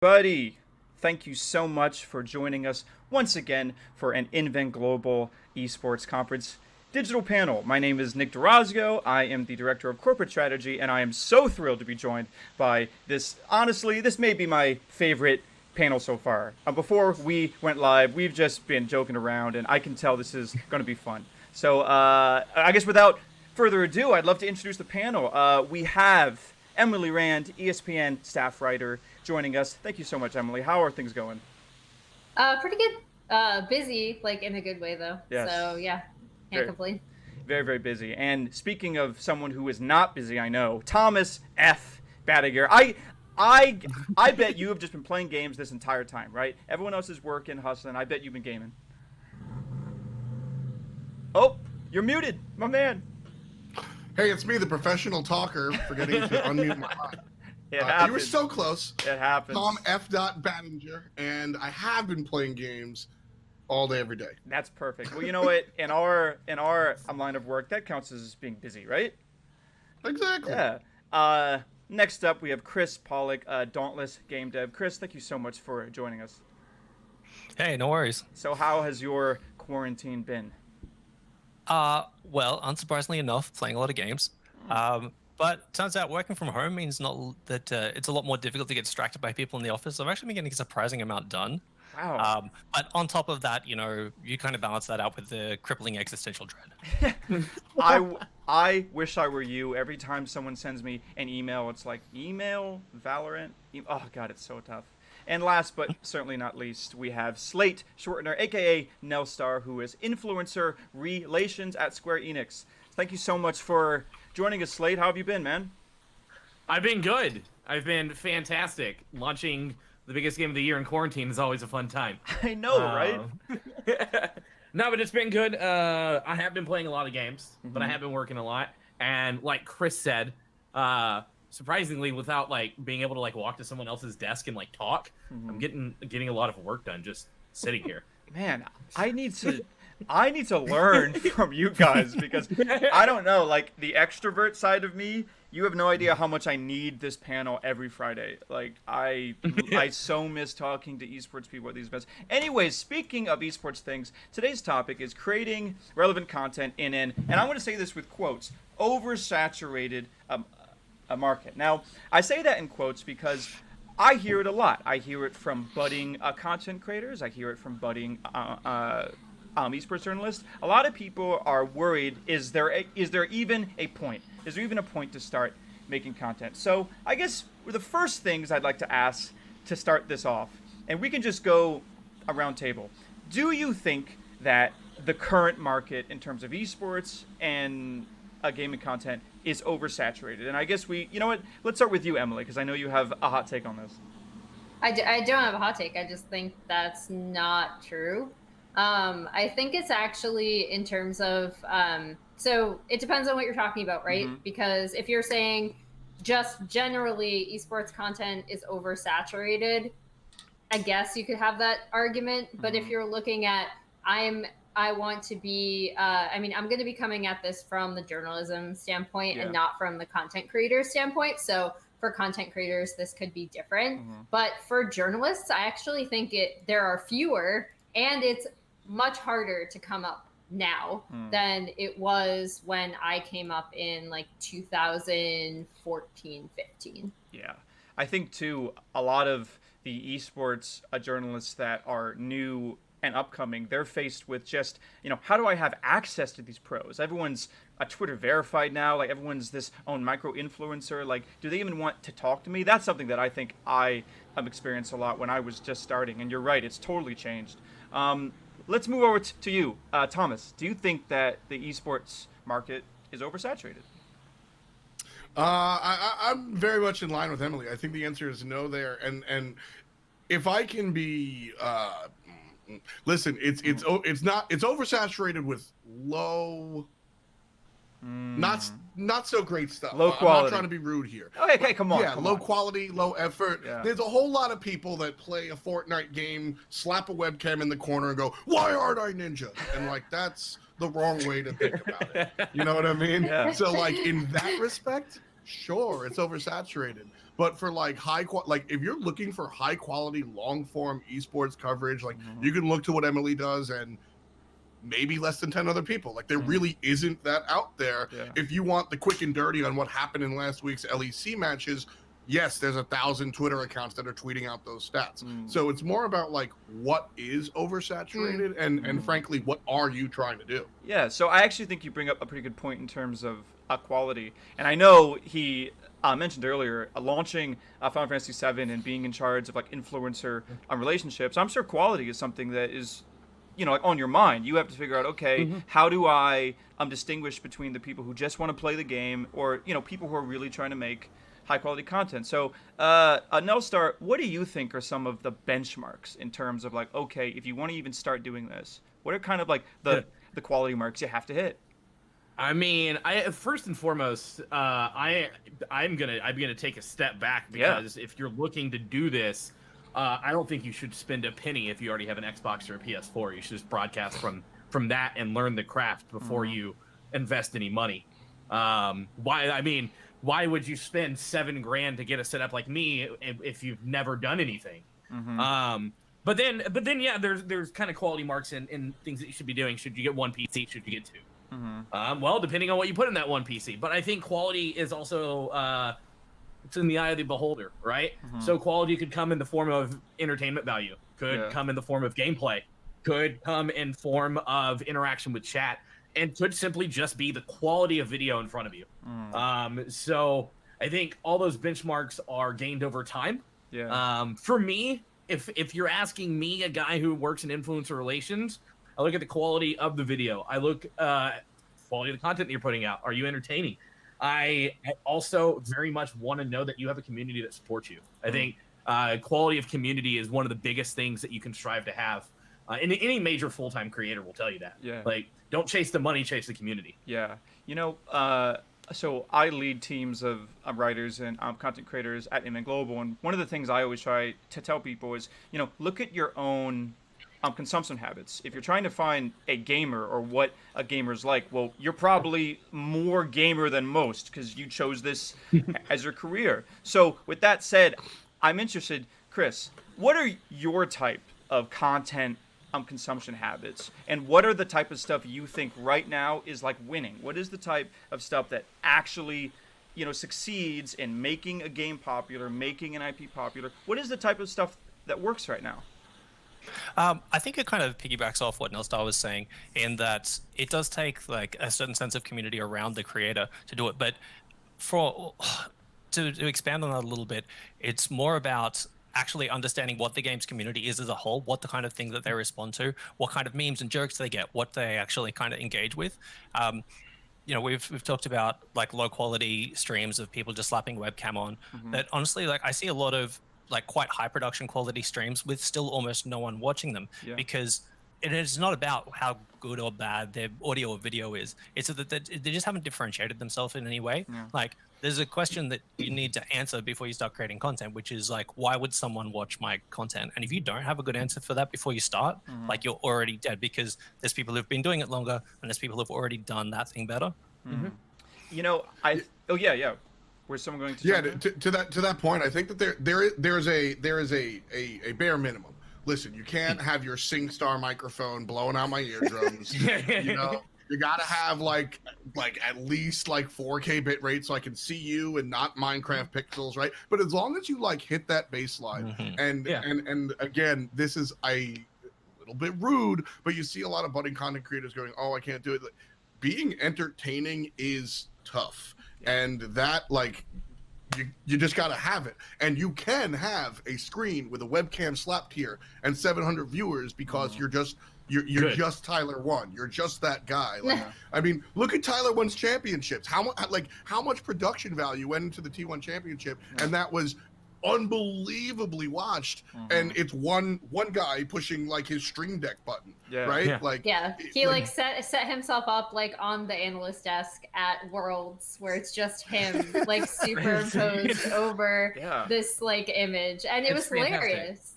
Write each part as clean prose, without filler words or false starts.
everybody. Thank you so much for joining us once again for an Invent Global Esports Conference digital panel. My name is Nick Durazio. I am the Director of Corporate Strategy, and I am so thrilled to be joined by this. Honestly, this may be my favorite panel so far. Before we went live, we've just been joking around, and I can tell this is going to be fun. So I guess without further ado, I'd love to introduce the panel. We have Emily Rand, ESPN staff writer, joining us. Thank you so much, Emily. How are things going? Pretty good. Busy, like in a good way, though. Yes. So, yeah, can't complain. Very, very busy. And speaking of someone who is not busy, I know, Thomas F. Badiger. I bet you have just been playing games this entire time, right? Everyone else is working, hustling. I bet you've been gaming. Oh, you're muted, my man. Hey, it's me, the professional talker, forgetting to unmute my mic. You were so close. It happens. Tom F. Battinger, and I have been playing games all day, every day. That's perfect. Well, you know what? In our line of work, that counts as being busy, right? Exactly. Yeah. Next up, we have Chris Pollock, Dauntless Game Dev. Chris, thank you so much for joining us. Hey, no worries. So how has your quarantine been? Well, unsurprisingly enough, playing a lot of games. But turns out working from home means not that it's a lot more difficult to get distracted by people in the office. I've actually been getting a surprising amount done. Wow. But on top of that, you know, you kind of balance that out with the crippling existential dread. I wish I were you. Every time someone sends me an email, it's like, email, Valorant. Oh, God, it's so tough. And last but certainly not least, we have Slate Shortener, a.k.a. Nelstar, who is Influencer Relations at Square Enix. Thank you so much for joining us, Slate. How have you been, man? I've been good. I've been fantastic. Launching the biggest game of the year in quarantine is always a fun time. I know, right? No, but it's been good. I have been playing a lot of games, but I have been working a lot. And like Chris said, surprisingly, without like being able to like walk to someone else's desk and like talk, I'm getting a lot of work done just sitting here. Man, I need to learn from you guys because I don't know, like the extrovert side of me, you have no idea how much I need this panel every Friday. Like I so miss talking to esports people at these events. Anyways, speaking of esports things, today's topic is creating relevant content in and I'm going to say this with quotes, oversaturated a market. Now, I say that in quotes because I hear it a lot. I hear it from budding content creators. I hear it from budding esports journalists. A lot of people are worried, is there even a point? Is there even a point to start making content? So I guess the first things I'd like to ask to start this off, and we can just go around table. Do you think that the current market in terms of esports and gaming content is oversaturated? And I guess you know what, let's start with you, Emily, because I know you have a hot take on this. I don't have a hot take. I just think that's not true. I think it's actually in terms of, so it depends on what you're talking about, right? Because if you're saying just generally esports content is oversaturated, I guess you could have that argument. But if you're looking at, I want to be, I'm going to be coming at this from the journalism standpoint and not from the content creator standpoint. So for content creators, this could be different. But for journalists, I actually think there are fewer, and it's much harder to come up now than it was when I came up in like 2014, 15. Yeah. I think too, a lot of the esports journalists that are new and upcoming, they're faced with just, how do I have access to these pros? Everyone's a Twitter verified now, like everyone's this own micro influencer. Like, do they even want to talk to me? That's something that I think I experienced a lot when I was just starting. And you're right, it's totally changed. Let's move over to you, Thomas. Do you think that the esports market is oversaturated? I'm very much in line with Emily. I think the answer is no there. And if I can be, listen, it's oversaturated with low, not so great stuff. Low quality. I'm not trying to be rude here. Okay, come on. Yeah, low quality, low effort. Yeah. There's a whole lot of people that play a Fortnite game, slap a webcam in the corner and go, "Why aren't I ninja?" And like that's the wrong way to think about it. You know what I mean? Yeah. So like in that respect, Sure, it's oversaturated, but for like like if you're looking for high quality, long form esports coverage, like you can look to what Emily does and maybe less than 10 other people. Like there really isn't that out there. Yeah. If you want the quick and dirty on what happened in last week's LEC matches, yes, there's 1,000 Twitter accounts that are tweeting out those stats. So it's more about like what is oversaturated and frankly, what are you trying to do? Yeah, so I actually think you bring up a pretty good point in terms of quality. And I know he mentioned earlier launching Final Fantasy VII and being in charge of like influencer relationships. I'm sure quality is something that is, you know, like on your mind. You have to figure out, okay, how do I distinguish between the people who just want to play the game or, you know, people who are really trying to make high quality content. So, Nelstar, what do you think are some of the benchmarks in terms of like, okay, if you want to even start doing this, what are kind of like the quality marks you have to hit? I mean, first and foremost, I'm gonna take a step back because if you're looking to do this, I don't think you should spend a penny if you already have an Xbox or a PS4. You should just broadcast from that and learn the craft before you invest any money. Why would you spend $7,000 to get a setup like me if you've never done anything? But then, yeah, there's kind of quality marks in things that you should be doing. Should you get one PC? Should you get two? Well, depending on what you put in that one PC. But I think quality is also it's in the eye of the beholder, right? So quality could come in the form of entertainment value, could come in the form of gameplay, could come in form of interaction with chat, and could simply just be the quality of video in front of you. So I think all those benchmarks are gained over time. For me, if you're asking me, a guy who works in influencer relations, I look at the quality of the video. I look quality of the content that you're putting out. Are you entertaining? I also very much want to know that you have a community that supports you. I think quality of community is one of the biggest things that you can strive to have. And any major full-time creator will tell you that. Like, don't chase the money, chase the community. You know, so I lead teams of writers and content creators at Inman Global, and one of the things I always try to tell people is, you know, look at your own consumption habits. If you're trying to find a gamer or what a gamer's like, well, you're probably more gamer than most because you chose this as your career. So with that said, I'm interested, Chris, what are your type of content consumption habits, and what are the type of stuff you think right now is like winning? What is the type of stuff that actually, you know, succeeds in making a game popular, making an IP popular? What is the type of stuff that works right now? I think it kind of piggybacks off what Nelstar was saying, in that it does take like a certain sense of community around the creator to do it. But to expand on that a little bit, it's more about actually understanding what the game's community is as a whole, what the kind of things that they respond to, what kind of memes and jokes they get, what they actually kind of engage with. You know, we've talked about like low quality streams of people just slapping webcam on. That honestly, like I see a lot of like quite high production quality streams with still almost no one watching them, because it is not about how good or bad their audio or video is. It's that they just haven't differentiated themselves in any way. Like there's a question that you need to answer before you start creating content, which is like, why would someone watch my content? And if you don't have a good answer for that before you start, like you're already dead, because there's people who've been doing it longer and there's people who've already done that thing better. You know, where's someone going to? Yeah, to that point, I think that there is a bare minimum. Listen, you can't have your SingStar microphone blowing out my eardrums. You know, you gotta have like at least like 4K bit rate so I can see you and not Minecraft pixels, right? But as long as you like hit that baseline, and again, this is a little bit rude, but you see a lot of budding content creators going, "Oh, I can't do it." Being entertaining is tough, and that like. You just gotta have it, and you can have a screen with a webcam slapped here and 700 viewers because you're just just Tyler One. You're just that guy. Like, I mean, look at Tyler One's championships. How much production value went into the T1 championship, and that was unbelievably watched, and it's one guy pushing like his Stream Deck button, right? Like, he like set himself up like on the analyst desk at Worlds, where it's just him like superimposed over this like image, and it was hilarious.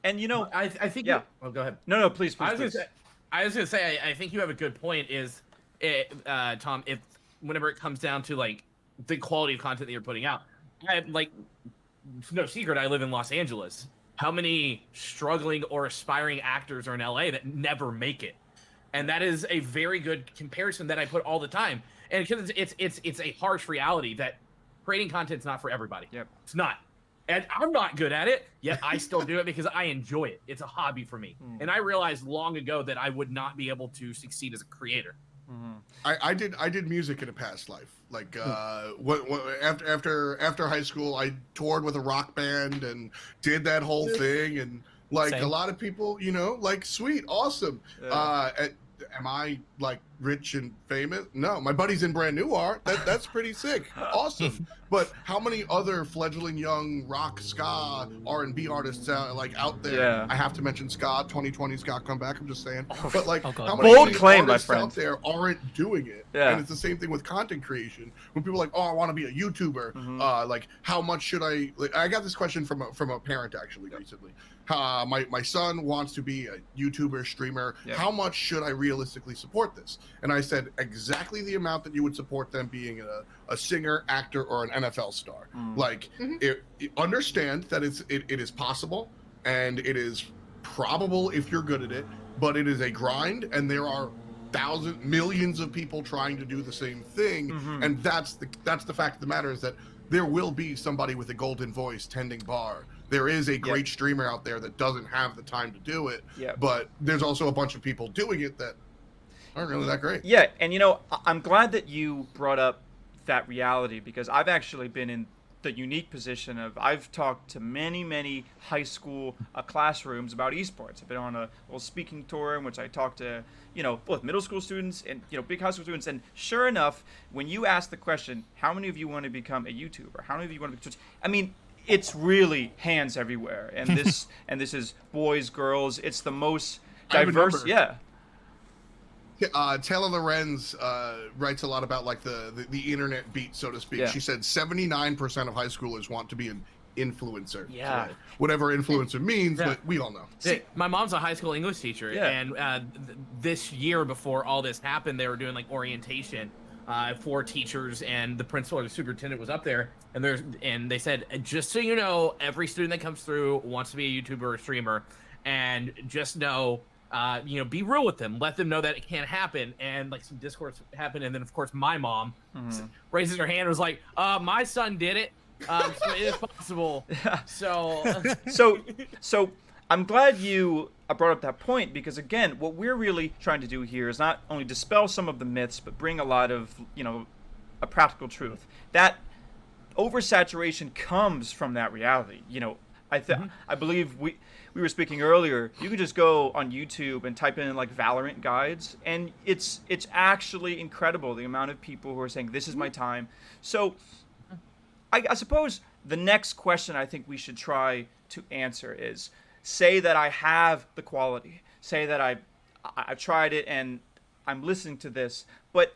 And you know, I think. Oh, go ahead. No, please. I was gonna say, I think you have a good point. Is it, Tom? If whenever it comes down to like the quality of content that you're putting out. Like, it's no secret, I live in Los Angeles. How many struggling or aspiring actors are in LA that never make it? And that is a very good comparison that I put all the time. And because it's a harsh reality that creating content's not for everybody. Yep. It's not. And I'm not good at it, yet I still do it because I enjoy it. It's a hobby for me. And I realized long ago that I would not be able to succeed as a creator. I did music in a past life. Like after high school, I toured with a rock band and did that whole thing. And like Same. a lot of people, you know, like sweet, awesome. Yeah. Am I like rich and famous? No, my buddies in Brand New are. That's pretty sick, awesome. But how many other fledgling young rock, ska, R&B artists out there? Yeah. I have to mention ska. 2020 ska comeback. I'm just saying. But like, Oh, God. how many Bold claim, my artists friend. out there aren't doing it? Yeah. And it's the same thing with content creation. When people are like, oh, I want to be a YouTuber. Like, how much should I? Like, I got this question from a parent actually recently. My son wants to be a YouTuber, streamer. Yep. How much should I realistically support this? And I said exactly the amount that you would support them being a singer, actor, or an NFL star. Like, understand that it is possible and it is probable if you're good at it, but it is a grind, and there are millions of people trying to do the same thing, and that's the fact of the matter, is that there will be somebody with a golden voice tending bar. There is a great streamer out there that doesn't have the time to do it, but there's also a bunch of people doing it that aren't really that great. Yeah, and you know, I'm glad that you brought up that reality, because I've actually been in the unique position of I've talked to many high school classrooms about esports. I've been on a little speaking tour in which I talked to, you know, both middle school students and, you know, big high school students. And sure enough, when you ask the question, how many of you want to become a YouTuber? How many of you want to be? I mean, it's really hands everywhere. And this is boys, girls. It's the most diverse. Yeah. Taylor Lorenz writes a lot about like the internet beat, so to speak. Yeah. She said 79% of high schoolers want to be an influencer. Yeah. Whatever influencer means, Yeah. but we all know. See, my mom's a high school English teacher, Yeah. and this year before all this happened, they were doing like orientation for teachers, and the principal or the superintendent was up there, and they said, just so you know, every student that comes through wants to be a YouTuber or a streamer, and just know, you know, be real with them, let them know that it can't happen. And like some discourse happened, and then of course my mom raises her hand and was like, my son did it, so it is possible. So I'm glad you brought up that point, because again, what we're really trying to do here is not only dispel some of the myths, but bring a lot of, you know, a practical truth. That oversaturation comes from that reality. You know, I believe we were speaking earlier, you can just go on YouTube and type in like Valorant guides, and it's actually incredible the amount of people who are saying, this is my time. So I suppose the next question I think we should try to answer is, say that I have the quality, say that I've tried it and I'm listening to this, but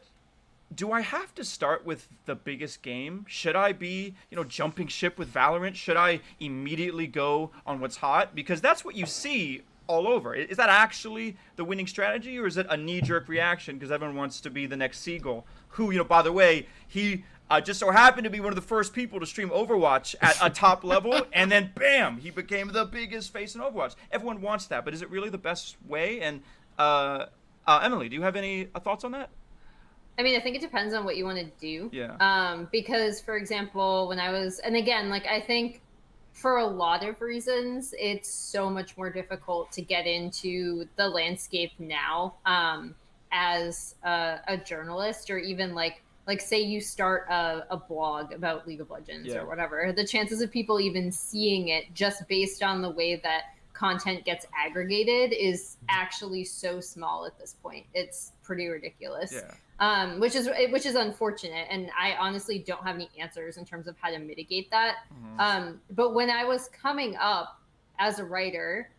do I have to start with the biggest game? Should I be, you know, jumping ship with Valorant? Should I immediately go on what's hot? Because that's what you see all over. Is that actually the winning strategy, or is it a knee-jerk reaction because everyone wants to be the next Seagull, who, you know, by the way, he just so happened to be one of the first people to stream Overwatch at a top level, and then bam, he became the biggest face in Overwatch. Everyone wants that, but is it really the best way? And Emily, do you have any thoughts on that? I mean, I think it depends on what you want to do. Yeah. Because, for example, when I was, and again, like, I think for a lot of reasons, it's so much more difficult to get into the landscape now as a journalist, or even like say you start a blog about League of Legends or whatever. The chances of people even seeing it just based on the way that content gets aggregated is actually so small at this point. It's pretty ridiculous. Yeah. Which is unfortunate, and I honestly don't have any answers in terms of how to mitigate that. But when I was coming up as a writer,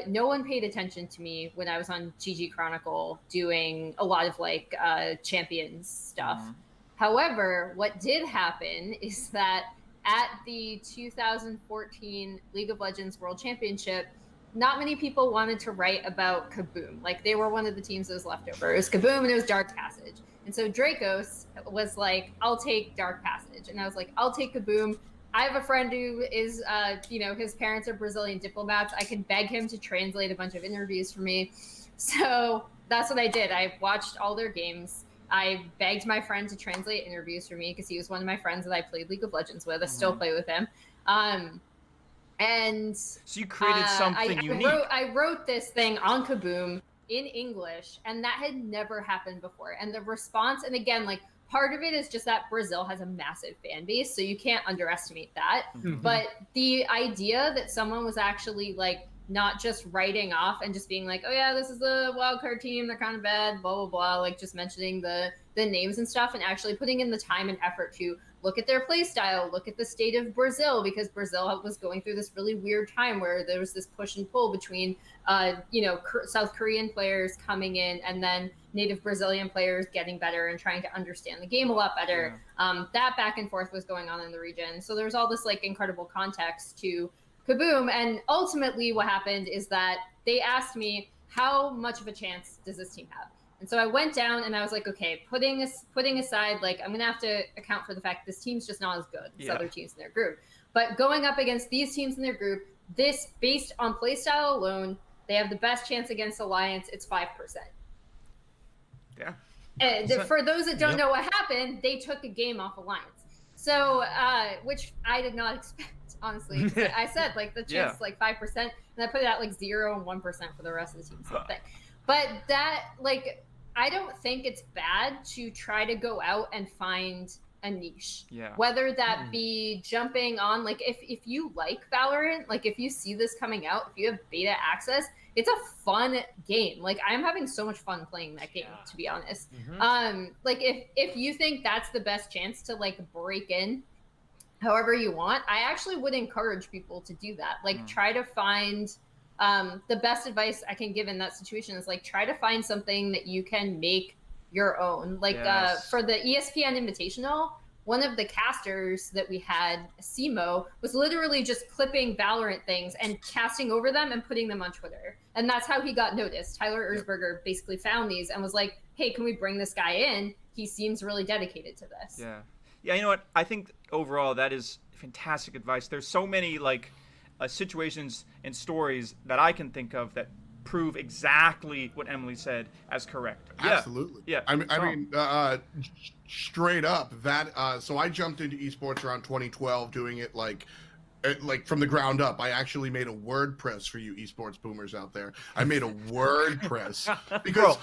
no one paid attention to me when I was on GG Chronicle doing a lot of like champions stuff. However, what did happen is that at the 2014 League of Legends World Championship, not many people wanted to write about Kaboom. Like, they were one of the teams that was left over. It was Kaboom and it was Dark Passage. And so Dracos was like, I'll take Dark Passage. And I was like, I'll take Kaboom. I have a friend who is, his parents are Brazilian diplomats. I can beg him to translate a bunch of interviews for me. So that's what I did. I watched all their games. I begged my friend to translate interviews for me because he was one of my friends that I played League of Legends with. I still play with him. And so you created something unique. I wrote this thing on Kaboom in English, and that had never happened before. And the response, and again, like, part of it is just that Brazil has a massive fan base, so you can't underestimate that. But the idea that someone was actually like not just writing off and just being like, oh yeah, this is the wildcard team, they're kind of bad, blah blah blah, like just mentioning the names and stuff, and actually putting in the time and effort to look at their play style, look at the state of Brazil, because Brazil was going through this really weird time where there was this push and pull between South Korean players coming in and then native Brazilian players getting better and trying to understand the game a lot better. That back and forth was going on in the region. So there's all this like incredible context to Kaboom. And ultimately what happened is that they asked me, how much of a chance does this team have? And so I went down and I was like, okay, putting aside, like, I'm going to have to account for the fact this team's just not as good as other teams in their group. But going up against these teams in their group, this, based on playstyle alone, they have the best chance against Alliance. It's 5%. Yeah. And for those that don't know what happened, they took a game off Alliance. So, which I did not expect, honestly. I said, like, the chance is like 5%, and I put it at like 0 and 1% for the rest of the teams. But that, like, I don't think it's bad to try to go out and find a niche. Whether that be jumping on, like, if you like Valorant, like, if you see this coming out, if you have beta access, it's a fun game. Like, I'm having so much fun playing that game, to be honest. Like, if you think that's the best chance to, like, break in however you want, I actually would encourage people to do that. Like, try to find the best advice I can give in that situation is, like, try to find something that you can make your own. Like, for the ESPN Invitational, one of the casters that we had, Simo, was literally just clipping Valorant things and casting over them and putting them on Twitter. And that's how he got noticed. Tyler Erzberger basically found these and was like, hey, can we bring this guy in? He seems really dedicated to this. Yeah, you know what? I think overall that is fantastic advice. There's so many, like, situations and stories that I can think of that prove exactly what Emily said as correct. Absolutely. Yeah. I mean, straight up that. So I jumped into esports around 2012, doing it like from the ground up. I actually made a WordPress for you esports boomers out there. I made a WordPress because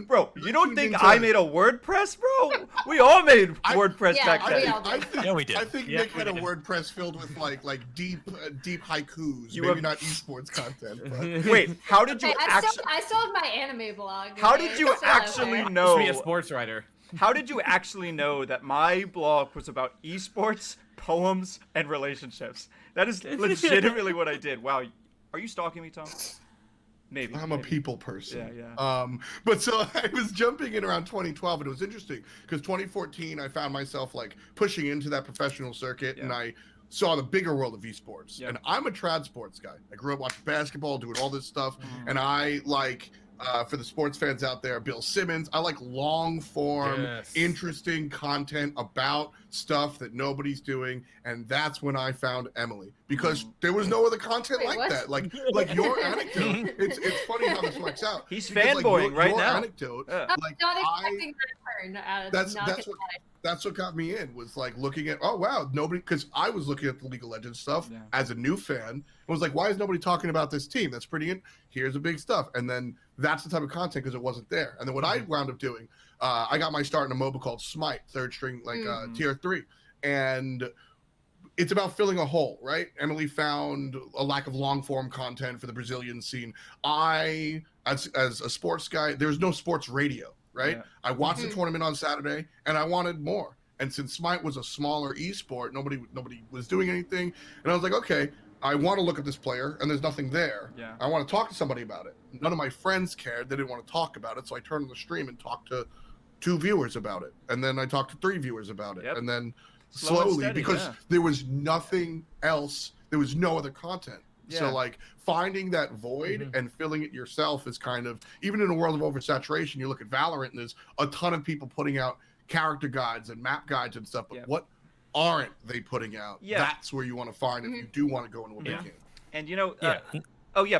bro, you don't think I made a WordPress, bro? We all made WordPress back then. We did. I think Nick had a WordPress filled with like deep haikus. Maybe not esports content. But. Wait, how did you? I still have my anime blog. How did you actually know? Be a sports writer. How did you actually know that my blog was about esports, poems, and relationships? That is legitimately what I did. Wow. Are you stalking me, Tom? Maybe. I'm a people person. Yeah. But so I was jumping in around 2012, and it was interesting because 2014, I found myself like pushing into that professional circuit, and I saw the bigger world of esports. And I'm a trad sports guy. I grew up watching basketball, doing all this stuff, and I like... for the sports fans out there, Bill Simmons. I like long form, interesting content about stuff that nobody's doing, and that's when I found Emily, because there was no other content that. Like your anecdote. It's funny how this works out. He's fanboying right now. Anecdote. Like, not expecting that turn. That's what got me in, was like looking at, oh wow, nobody, because I was looking at the League of Legends stuff as a new fan and was like, why is nobody talking about this team? That's pretty here's the big stuff. And then that's the type of content, because it wasn't there. And then what I wound up doing, I got my start in a MOBA called Smite, third string, like tier 3. And it's about filling a hole, right? Emily found a lack of long form content for the Brazilian scene. I, as a sports guy, there's no sports radio. Right? I watched the tournament on Saturday, and I wanted more. And since Smite was a smaller esport, nobody was doing anything. And I was like, okay, I want to look at this player, and there's nothing there. I want to talk to somebody about it. None of my friends cared. They didn't want to talk about it. So I turned on the stream and talked to 2 viewers about it. And then I talked to 3 viewers about it. And then slowly, because there was nothing else, there was no other content. Yeah. So like finding that void and filling it yourself is kind of, even in a world of oversaturation, you look at Valorant and there's a ton of people putting out character guides and map guides and stuff, but what aren't they putting out? That's where you want to find if you do want to go into a big game. And you know,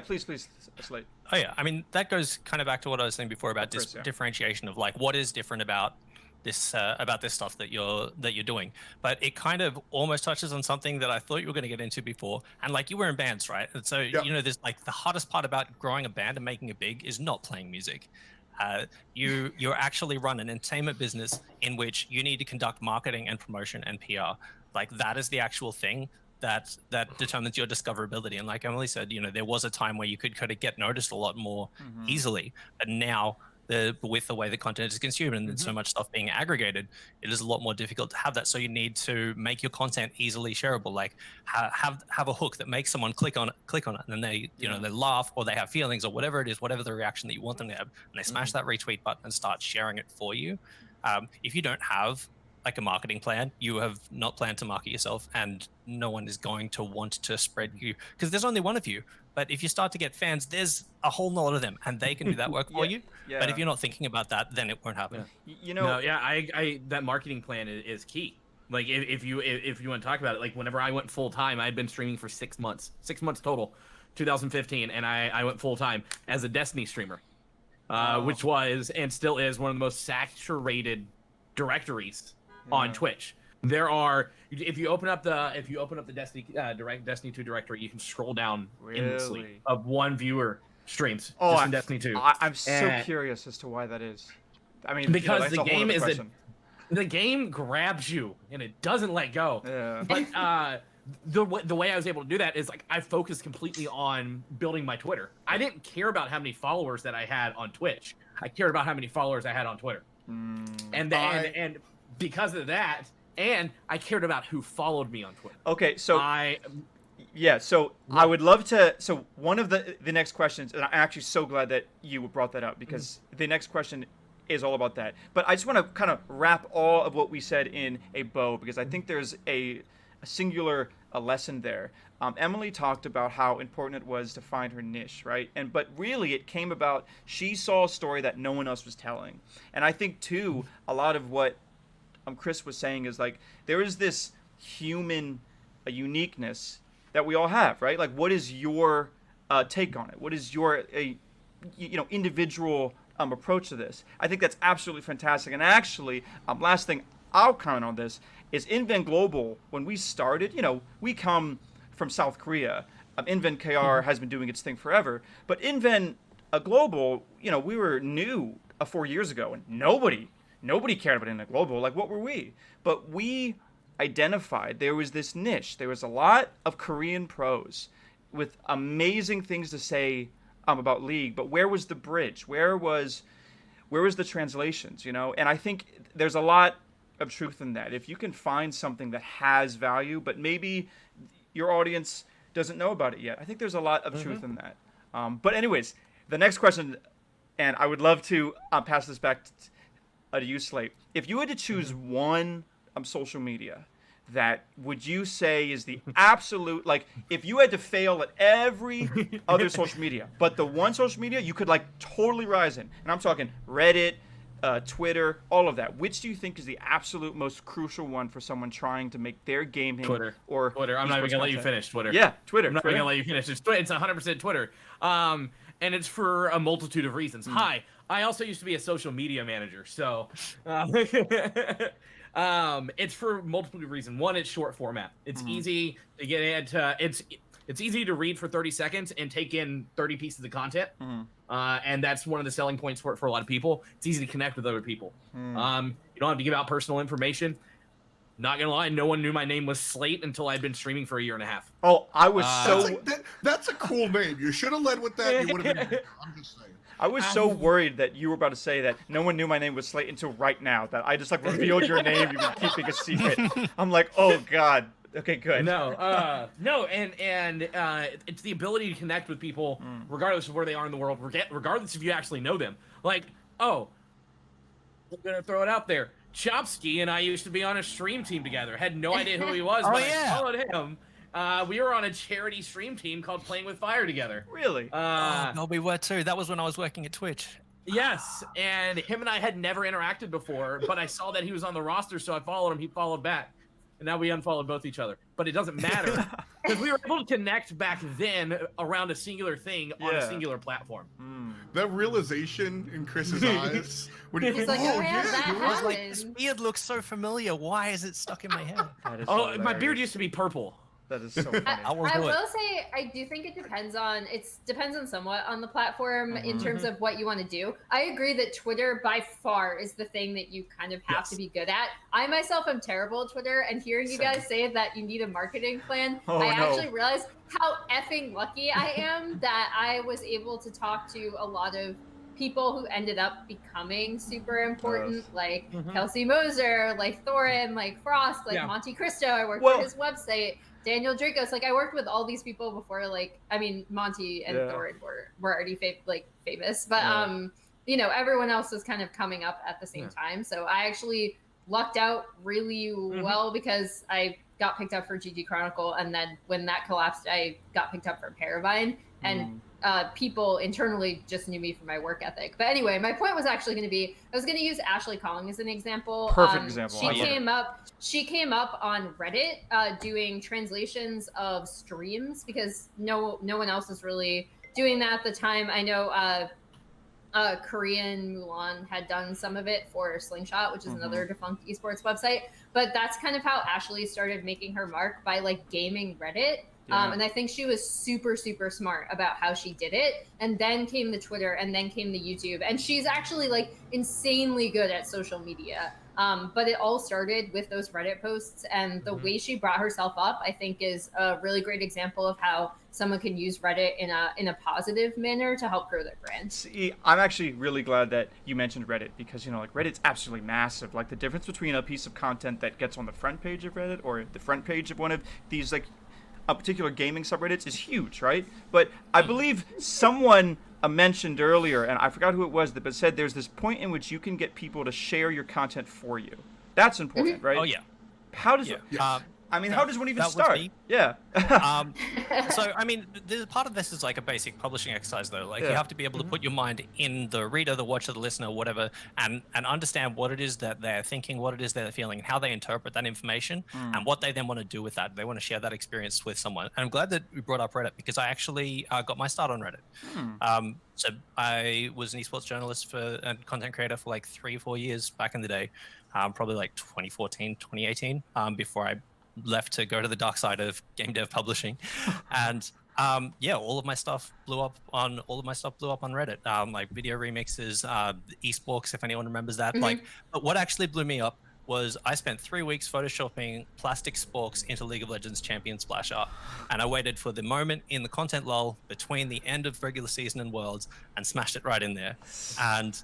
please, Slate. Oh yeah, I mean that goes kind of back to what I was saying before about differentiation of like what is different about this stuff that you're doing. But it kind of almost touches on something that I thought you were going to get into before. And like you were in bands, right? And so you know, there's like the hardest part about growing a band and making it big is not playing music. You actually run an entertainment business in which you need to conduct marketing and promotion and PR. Like that is the actual thing that determines your discoverability. And like Emily said, you know, there was a time where you could kind of get noticed a lot more easily, but now with the way the content is consumed and so much stuff being aggregated, it is a lot more difficult to have that. So you need to make your content easily shareable, like have a hook that makes someone click on it, and then they they laugh or they have feelings or whatever it is, whatever the reaction that you want them to have, and they smash that retweet button and start sharing it for you. If you don't have like a marketing plan, you have not planned to market yourself, and no one is going to want to spread you because there's only one of you. But if you start to get fans, there's a whole lot of them, and they can do that work for you. Yeah. But if you're not thinking about that, then it won't happen. You know, I that marketing plan is key. Like if you want to talk about it, like whenever I went full time, I had been streaming for 6 months total, 2015, and I went full time as a Destiny streamer, which was and still is one of the most saturated directories on Twitch. There are, if you open up the Destiny Destiny 2 directory, you can scroll down endlessly of one viewer streams just in Destiny 2. I'm so curious as to why that is. I mean, because the game the game grabs you and it doesn't let go. Yeah. But the way I was able to do that is like I focused completely on building my Twitter. I didn't care about how many followers that I had on Twitch. I cared about how many followers I had on Twitter. And because of that, and I cared about who followed me on Twitter. Okay, so I would love to. So one of the next questions, and I'm actually so glad that you brought that up because the next question is all about that. But I just want to kind of wrap all of what we said in a bow because I think there's a singular lesson there. Emily talked about how important it was to find her niche, right? But really, it came about she saw a story that no one else was telling, and I think too a lot of what Chris was saying is like there is this human uniqueness that we all have, right? Like, what is your take on it? What is your individual approach to this? I think that's absolutely fantastic. And actually, last thing I'll comment on this is InVen Global. When we started, we come from South Korea. InVen KR has been doing its thing forever, but InVen Global, we were new 4 years ago, and nobody cared about InVen Global. Like, what were we? But we identified there was this niche. There was a lot of Korean pros with amazing things to say about League, but where was the bridge? Where was the translations? And I think there's a lot of truth in that. If you can find something that has value, but maybe your audience doesn't know about it yet, I think there's a lot of truth in that. But anyways, the next question, and I would love to pass this back to you, Slate. If you had to choose one social media that would you say is the absolute, like, if you had to fail at every other social media, but the one social media you could like totally rise in, and I'm talking Reddit, Twitter, all of that, which do you think is the absolute most crucial one for someone trying to make their gaming Twitter. I'm not even gonna let you finish Twitter. Yeah, Twitter. I'm not even gonna let you finish. It's 100% Twitter. And it's for a multitude of reasons. Hi, I also used to be a social media manager, so it's for multiple reasons. One, it's short format. It's easy to get into. It's easy to read for 30 seconds and take in 30 pieces of content. And that's one of the selling points for a lot of people. It's easy to connect with other people. You don't have to give out personal information. Not gonna lie, no one knew my name was Slate until I'd been streaming for a year and a half. Oh, I was that's a cool name. You should have led with that. You would have been. I'm just saying. I was so worried that you were about to say that no one knew my name was Slate until right now. That I just like revealed your name. You've been keeping a secret. I'm like, oh God. Okay, good. No, and it's the ability to connect with people regardless of where they are in the world, regardless if you actually know them. Like, I'm gonna throw it out there. Chopsky and I used to be on a stream team together. Had no idea who he was, but I followed him. We were on a charity stream team called Playing with Fire together. Really? No, we were too. That was when I was working at Twitch. Yes, and him and I had never interacted before, but I saw that he was on the roster, so I followed him. He followed back, and now we unfollowed both each other. But it doesn't matter because we were able to connect back then around a singular thing on a singular platform. That realization in Chris's eyes. When he He's like, oh yeah, that dude. I was like, this happened. beard looks so familiar. Why is it stuck in my head? That is Oh, my beard hilarious. used to be purple. That is so funny. I will I do it. will say I do think it depends on somewhat on the platform in terms of what you want to do. I agree that Twitter by far is the thing that you kind of have to be good at. I myself am terrible at Twitter, and hearing you guys say that you need a marketing plan, I actually realized how effing lucky I am that I was able to talk to a lot of people who ended up becoming super important, like Kelsey Moser, like Thorin, like Frost, like Monte Cristo. I worked for his website. Daniel Dracos, like I worked with all these people before, like I mean Monty and Thorin were already famous, but you know, everyone else was kind of coming up at the same time. So I actually lucked out really well because I got picked up for GG Chronicle, and then when that collapsed, I got picked up for Paravine, and people internally just knew me for my work ethic. But anyway, my point was actually going to be, I was going to use Ashley Kong as an example. Perfect example. She came up on Reddit doing translations of streams because no one else was really doing that at the time. I know Korean Mulan had done some of it for Slingshot, which is another defunct esports website. But that's kind of how Ashley started making her mark, by like gaming Reddit. And I think she was super, super smart about how she did it. And then came the Twitter, and then came the YouTube. And she's actually like insanely good at social media. But it all started with those Reddit posts, and the way she brought herself up, I think, is a really great example of how someone can use Reddit in a positive manner to help grow their brand. See, I'm actually really glad that you mentioned Reddit, because, you know, like, Reddit's absolutely massive. Like, the difference between a piece of content that gets on the front page of Reddit or the front page of one of these, like, a particular gaming subreddits is huge, right? But I believe someone mentioned earlier, and I forgot who it was, but said there's this point in which you can get people to share your content for you. That's important, right? Oh yeah. How does I mean, how does one even start? Yeah. So, I mean, part of this is like a basic publishing exercise, though. Like, you have to be able to put your mind in the reader, the watcher, the listener, whatever, and understand what it is that they're thinking, what it is they're feeling, and how they interpret that information, and what they then want to do with that. They want to share that experience with someone. And I'm glad that we brought up Reddit, because I actually got my start on Reddit. So I was an esports journalist and content creator for like 3 or 4 years back in the day, probably like 2014, 2018, before I left to go to the dark side of game dev publishing. And all of my stuff blew up on Reddit, like video remixes, esports, if anyone remembers that. But what actually blew me up was I spent 3 weeks photoshopping plastic sporks into League of Legends champion splash art, and I waited for the moment in the content lull between the end of regular season and Worlds and smashed it right in there. And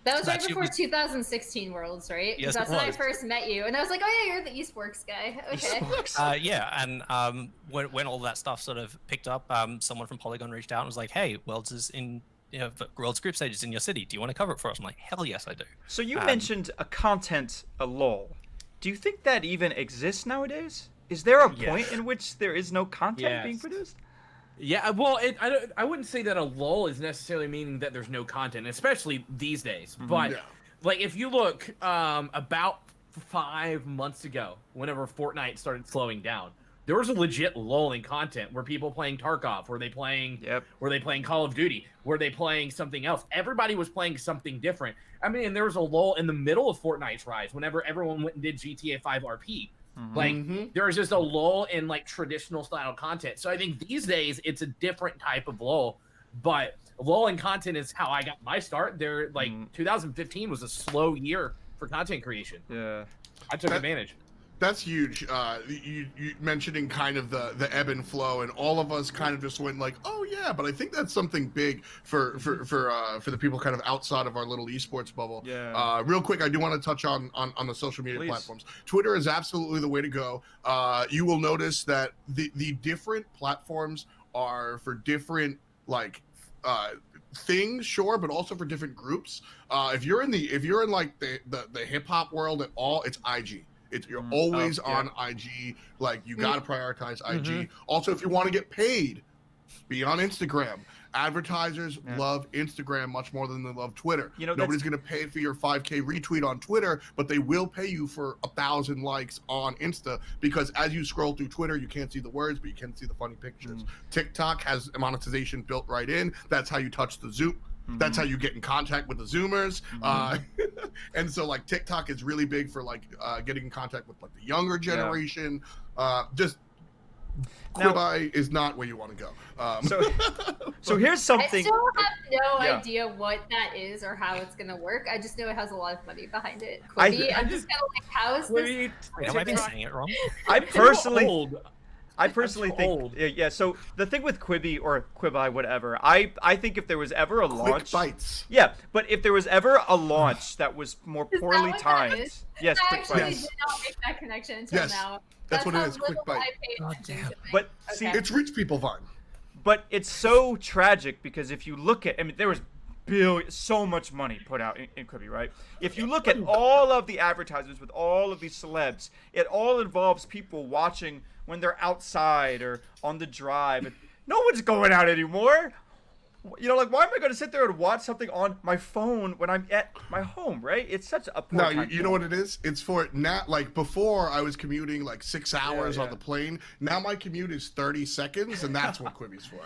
that was right before 2016 Worlds, right? Yes, that's when I first met you, and I was like, "Oh yeah, you're the esports guy." Okay. And when all that stuff sort of picked up, someone from Polygon reached out and was like, "Hey, Worlds is in, Worlds group stage is in your city. Do you want to cover it for us?" I'm like, "Hell yes, I do." So you mentioned a lull. Do you think that even exists nowadays? Is there a point in which there is no content being produced? Yeah, well, I wouldn't say that a lull is necessarily meaning that there's no content, especially these days. But like, if you look about 5 months ago, whenever Fortnite started slowing down, there was a legit lull in content. Were people playing Tarkov? Were they playing Call of Duty? Were they playing something else? Everybody was playing something different. I mean, and there was a lull in the middle of Fortnite's rise whenever everyone went and did GTA 5 RP. Like, there was just a lull in like traditional style content. So I think these days it's a different type of lull, but lull in content is how I got my start. There, like 2015 was a slow year for content creation. Yeah, I took advantage. That's huge. You mentioning kind of the ebb and flow, and all of us kind of just went like, oh yeah, but I think that's something big for the people kind of outside of our little esports bubble. Yeah. Real quick, I do want to touch on the social media platforms. Twitter is absolutely the way to go. You will notice that the different platforms are for different like things, sure, but also for different groups. If you're in like the hip hop world at all, it's IG. You're always on IG. Like, you got to prioritize IG. Also, if you want to get paid, be on Instagram. Advertisers love Instagram much more than they love Twitter. Nobody's going to pay for your 5K retweet on Twitter, but they will pay you for 1,000 likes on Insta, because as you scroll through Twitter, you can't see the words, but you can see the funny pictures. TikTok has monetization built right in. That's how you touch the Zoom. That's how you get in contact with the Zoomers. And so, like, TikTok is really big for, like, getting in contact with, like, the younger generation. Quibi is not where you want to go. So here's something. I still have no idea what that is or how it's gonna work. I just know it has a lot of money behind it. Quibi, I'm just kind of like, how is this? Have I been saying it wrong? I personally think, yeah. So the thing with Quibi or Quibi, whatever, I think if there was ever a launch, Quick bites. Yeah, but if there was ever a launch that was more poorly timed, yes, I Quick actually bites. did not make that connection until now. That's what it how is. Quick little bite. I pay attention to But things. see, It's rich people Vine. But it's so tragic because if you look at, I mean, there was so much money put out in Quibi, right? If you look at all of the advertisements with all of these celebs, it all involves people watching when they're outside or on the drive. And no one's going out anymore. Like, why am I going to sit there and watch something on my phone when I'm at my home, right? It's such a poor time. You know what it is? It's for now. Like, before, I was commuting like 6 hours on the plane. Now my commute is 30 seconds, and that's what Quibi's for.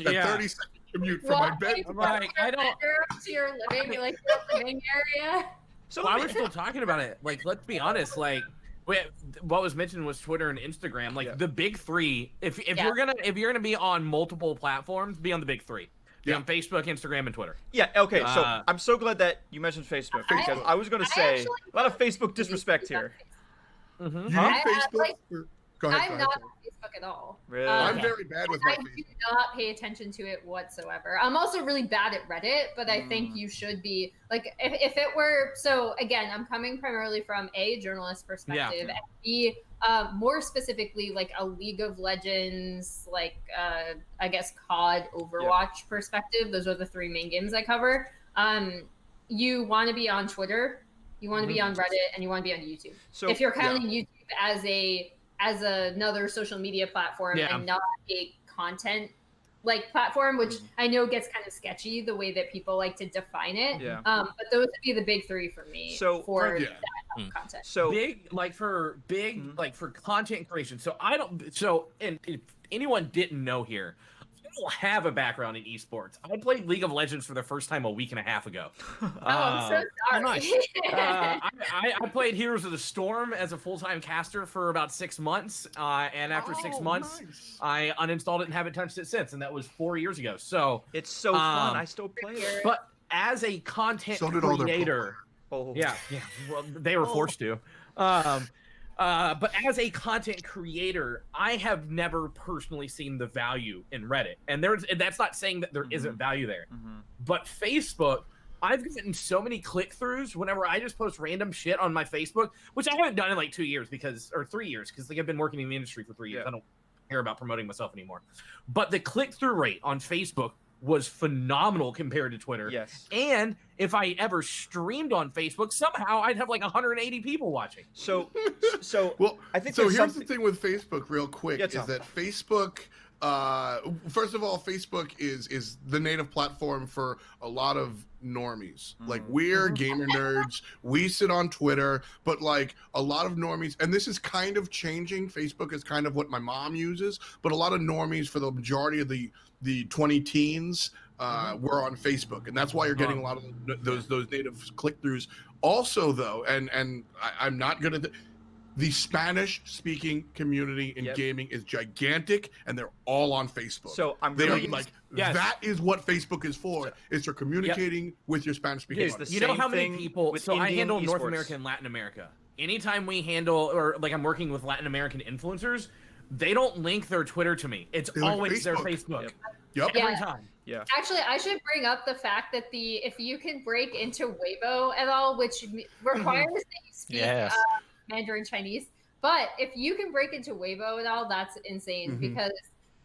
That 30-second commute from my bed. Like, I don't. To your living, like your living area. So why we're still talking about it? Like, let's be honest. Like, what was mentioned was Twitter and Instagram. Like, the big three. If you're gonna be on multiple platforms, be on the big three. Be on Facebook, Instagram, and Twitter. Yeah, okay, so I'm so glad that you mentioned Facebook, because I was going to say a lot of Facebook disrespect here. You use Facebook? Go ahead. I'm not on Facebook at all. Really? I'm very bad with my I Facebook. do not pay attention to it whatsoever. I'm also really bad at Reddit, but I think you should be, like, if it were, so again, I'm coming primarily from a journalist perspective, and B, more specifically, like a League of Legends, like, I guess COD, Overwatch perspective. Those are the three main games I cover. You want to be on Twitter, you want to be on Reddit, and you want to be on YouTube. So if you're counting YouTube as another social media platform and not a content like platform, which I know gets kind of sketchy the way that people like to define it. But those would be the big three for me for that content. So Mm-hmm. for content creation. And if anyone didn't know here, I don't have a background in esports. I played League of Legends for the first time a week and a half ago. I'm so sorry. Nice. I played Heroes of the Storm as a full-time caster for about 6 months, and after 6 months, I uninstalled it and haven't touched it since, and that was 4 years ago. So it's so fun. I still play it. But as a content creator, well, they were forced to. But as a content creator, I have never personally seen the value in Reddit. And that's not saying that there isn't value there. But Facebook, I've gotten so many click-throughs whenever I just post random shit on my Facebook, which I haven't done in like 2 years or 3 years, because like I've been working in the industry for 3 years. I don't care about promoting myself anymore. But the click-through rate on Facebook was phenomenal compared to Twitter. Yes. And if I ever streamed on Facebook, somehow I'd have like 180 people watching. So well, I think here's the thing with Facebook real quick, is Tom. that Facebook, first of all, Facebook is the native platform for a lot of normies. Like, we're gamer nerds, we sit on Twitter, but like a lot of normies, and this is kind of changing. Facebook is kind of what my mom uses, but a lot of normies, for the majority of the 20 teens, were on Facebook, and that's why you're getting a lot of those native click-throughs. Also, though, and I'm not good at the Spanish-speaking community in gaming is gigantic, and they're all on Facebook. So I'm really like, that is what Facebook is for. Is for communicating with your Spanish-speaking audience. You know how many people? So I handle North esports. America and Latin America. Anytime we handle, or like I'm working with Latin American influencers, they don't link their Twitter to me. It's always their Facebook. Yep. Every time. Yeah. Actually, I should bring up the fact that if you can break into Weibo at all, which requires that you speak Mandarin Chinese, but if you can break into Weibo at all, that's insane, because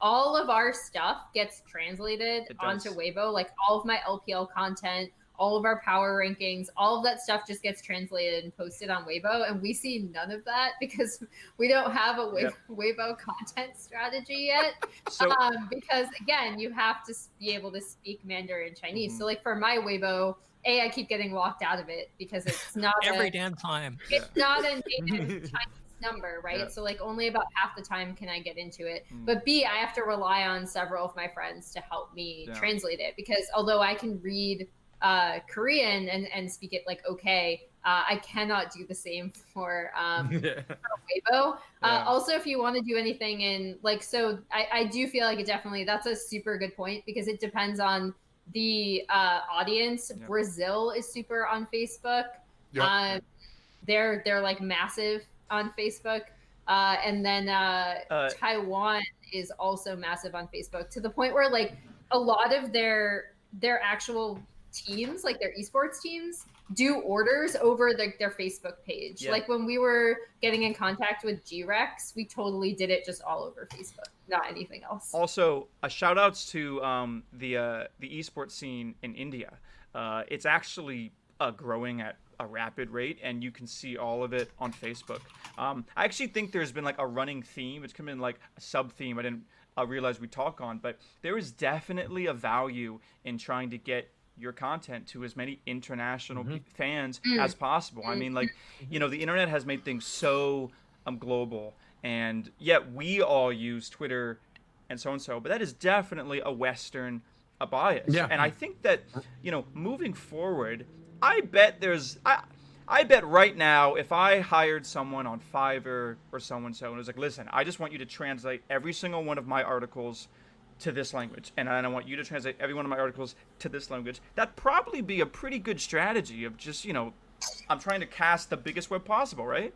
all of our stuff gets translated onto Weibo. Like all of my LPL content, all of our power rankings, all of that stuff just gets translated and posted on Weibo, and we see none of that because we don't have a Weibo content strategy yet. So because again, you have to be able to speak Mandarin Chinese. So like for my Weibo, I keep getting locked out of it because it's not every damn time. It's not a native Chinese number, right? Yeah. So like only about half the time can I get into it. But B, I have to rely on several of my friends to help me translate it, because although I can read Korean and speak it like okay, I cannot do the same for Weibo. Also, if you want to do anything in like, so I do feel like it definitely, that's a super good point, because it depends on the audience. Brazil is super on Facebook. They're like massive on Facebook. And then Taiwan is also massive on Facebook, to the point where like a lot of their actual teams, like their esports teams, do orders over their Facebook page. Like when we were getting in contact with G-Rex, we totally did it just all over Facebook, not anything else. Also, shout outs to the esports scene in India. It's actually growing at a rapid rate, and you can see all of it on Facebook. I actually think there's been like a running theme. It's come in like a sub theme I didn't realize we talk on, but there is definitely a value in trying to get your content to as many international fans as possible. I mean, like, you know, the internet has made things so global, and yet we all use Twitter and so, but that is definitely a Western bias. And I think that, you know, moving forward, I bet right now, if I hired someone on Fiverr or so-and-so and was like, listen, I just want you to translate every single one of my articles to this language, and I want you to translate every one of my articles to this language, that'd probably be a pretty good strategy of just, you know, I'm trying to cast the biggest web possible, right?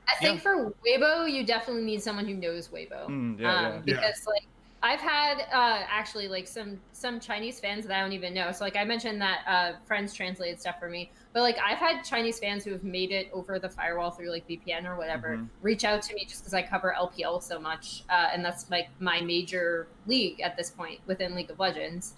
I think for Weibo, you definitely need someone who knows Weibo. Because like I've had actually like some Chinese fans that I don't even know. So like I mentioned that friends translated stuff for me, but like I've had Chinese fans who have made it over the firewall through like VPN or whatever reach out to me just because I cover LPL so much, and that's like my major league at this point within League of Legends.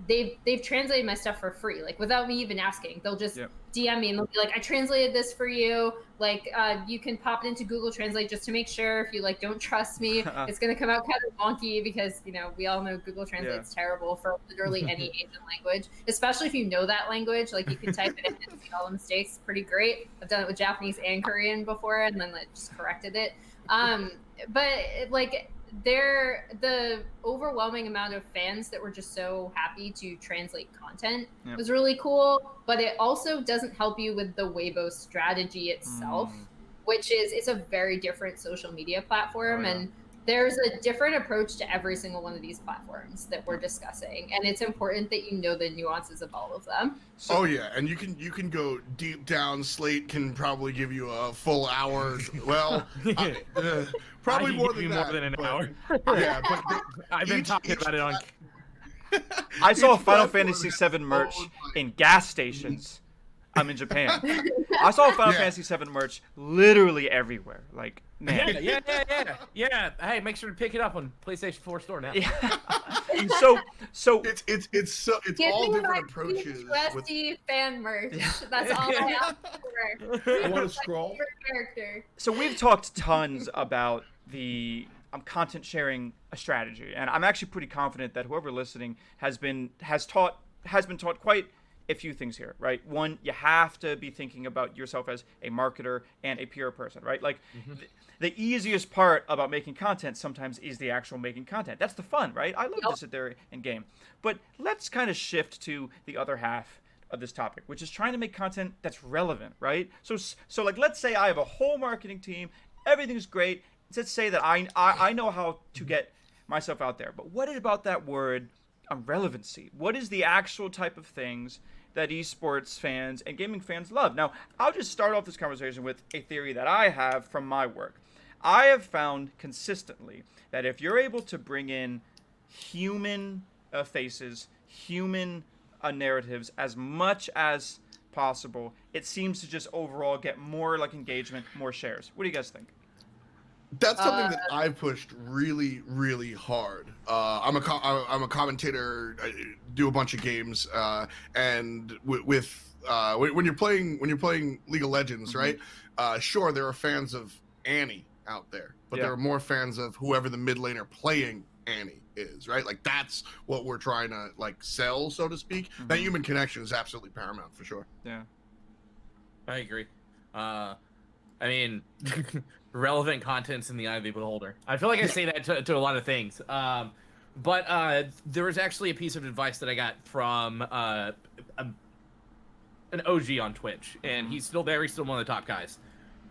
They've translated my stuff for free, like without me even asking. They'll just DM me and they'll be like, I translated this for you. Like, you can pop it into Google Translate just to make sure. If you like don't trust me, it's gonna come out kind of wonky, because you know we all know Google Translate's terrible for literally any Asian language, especially if you know that language. Like you can type it in and see all the mistakes. Pretty great. I've done it with Japanese and Korean before, and then I just corrected it. But like the overwhelming amount of fans that were just so happy to translate content was really cool, but it also doesn't help you with the Weibo strategy itself, which is, it's a very different social media platform, and there's a different approach to every single one of these platforms that we're discussing, and it's important that you know the nuances of all of them. So, and you can go deep down. Slate can probably give you a full hour. Well, probably more than that. More than an hour. Yeah, but I've been talking about it on. I saw Final Fantasy VII merch in gas stations. I'm in Japan. I saw Final Fantasy VII merch literally everywhere. Like, man. Yeah. Hey, make sure to pick it up on PlayStation 4 store now. So it's all different approaches. USD fan merch. That's all I ask for. I want to scroll. Character. So we've talked tons about the content sharing a strategy, and I'm actually pretty confident that whoever listening has been taught quite a few things here, right? One, you have to be thinking about yourself as a marketer and a PR person, right? Like the easiest part about making content sometimes is the actual making content. That's the fun, right? I love to sit there and game. But let's kind of shift to the other half of this topic, which is trying to make content that's relevant, right? So like, let's say I have a whole marketing team, everything's great. Let's say that I know how to get myself out there. But what is about that word relevancy? What is the actual type of things that esports fans and gaming fans love? Now, I'll just start off this conversation with a theory that I have from my work. I have found consistently that if you're able to bring in human faces, human narratives as much as possible, it seems to just overall get more like engagement, more shares. What do you guys think? That's something that I pushed really, really hard. I'm a commentator. I do a bunch of games, and when you're playing League of Legends, right? Sure, there are fans of Annie out there, but there are more fans of whoever the mid laner playing Annie is, right? Like that's what we're trying to like sell, so to speak. That human connection is absolutely paramount for sure. Yeah, I agree. I mean, relevant content's in the eye of the beholder. I feel like I say that to a lot of things. But there was actually a piece of advice that I got from an OG on Twitch, and he's still there. He's still one of the top guys.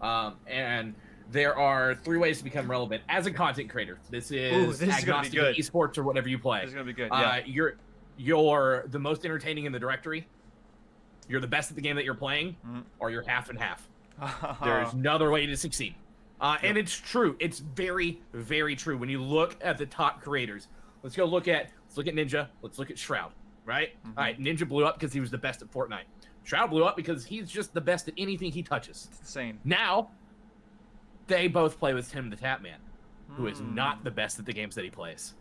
And there are 3 ways to become relevant as a content creator. This is agnostic to esports or whatever you play. This is gonna be good. You're the most entertaining in the directory. You're the best at the game that you're playing, or you're half and half. There's no other way to succeed. And it's true. It's very, very true. When you look at the top creators, let's look at Ninja. Let's look at Shroud, right? All right, Ninja blew up because he was the best at Fortnite. Shroud blew up because he's just the best at anything he touches. It's insane. Now, they both play with Tim the Tapman, who is not the best at the games that he plays,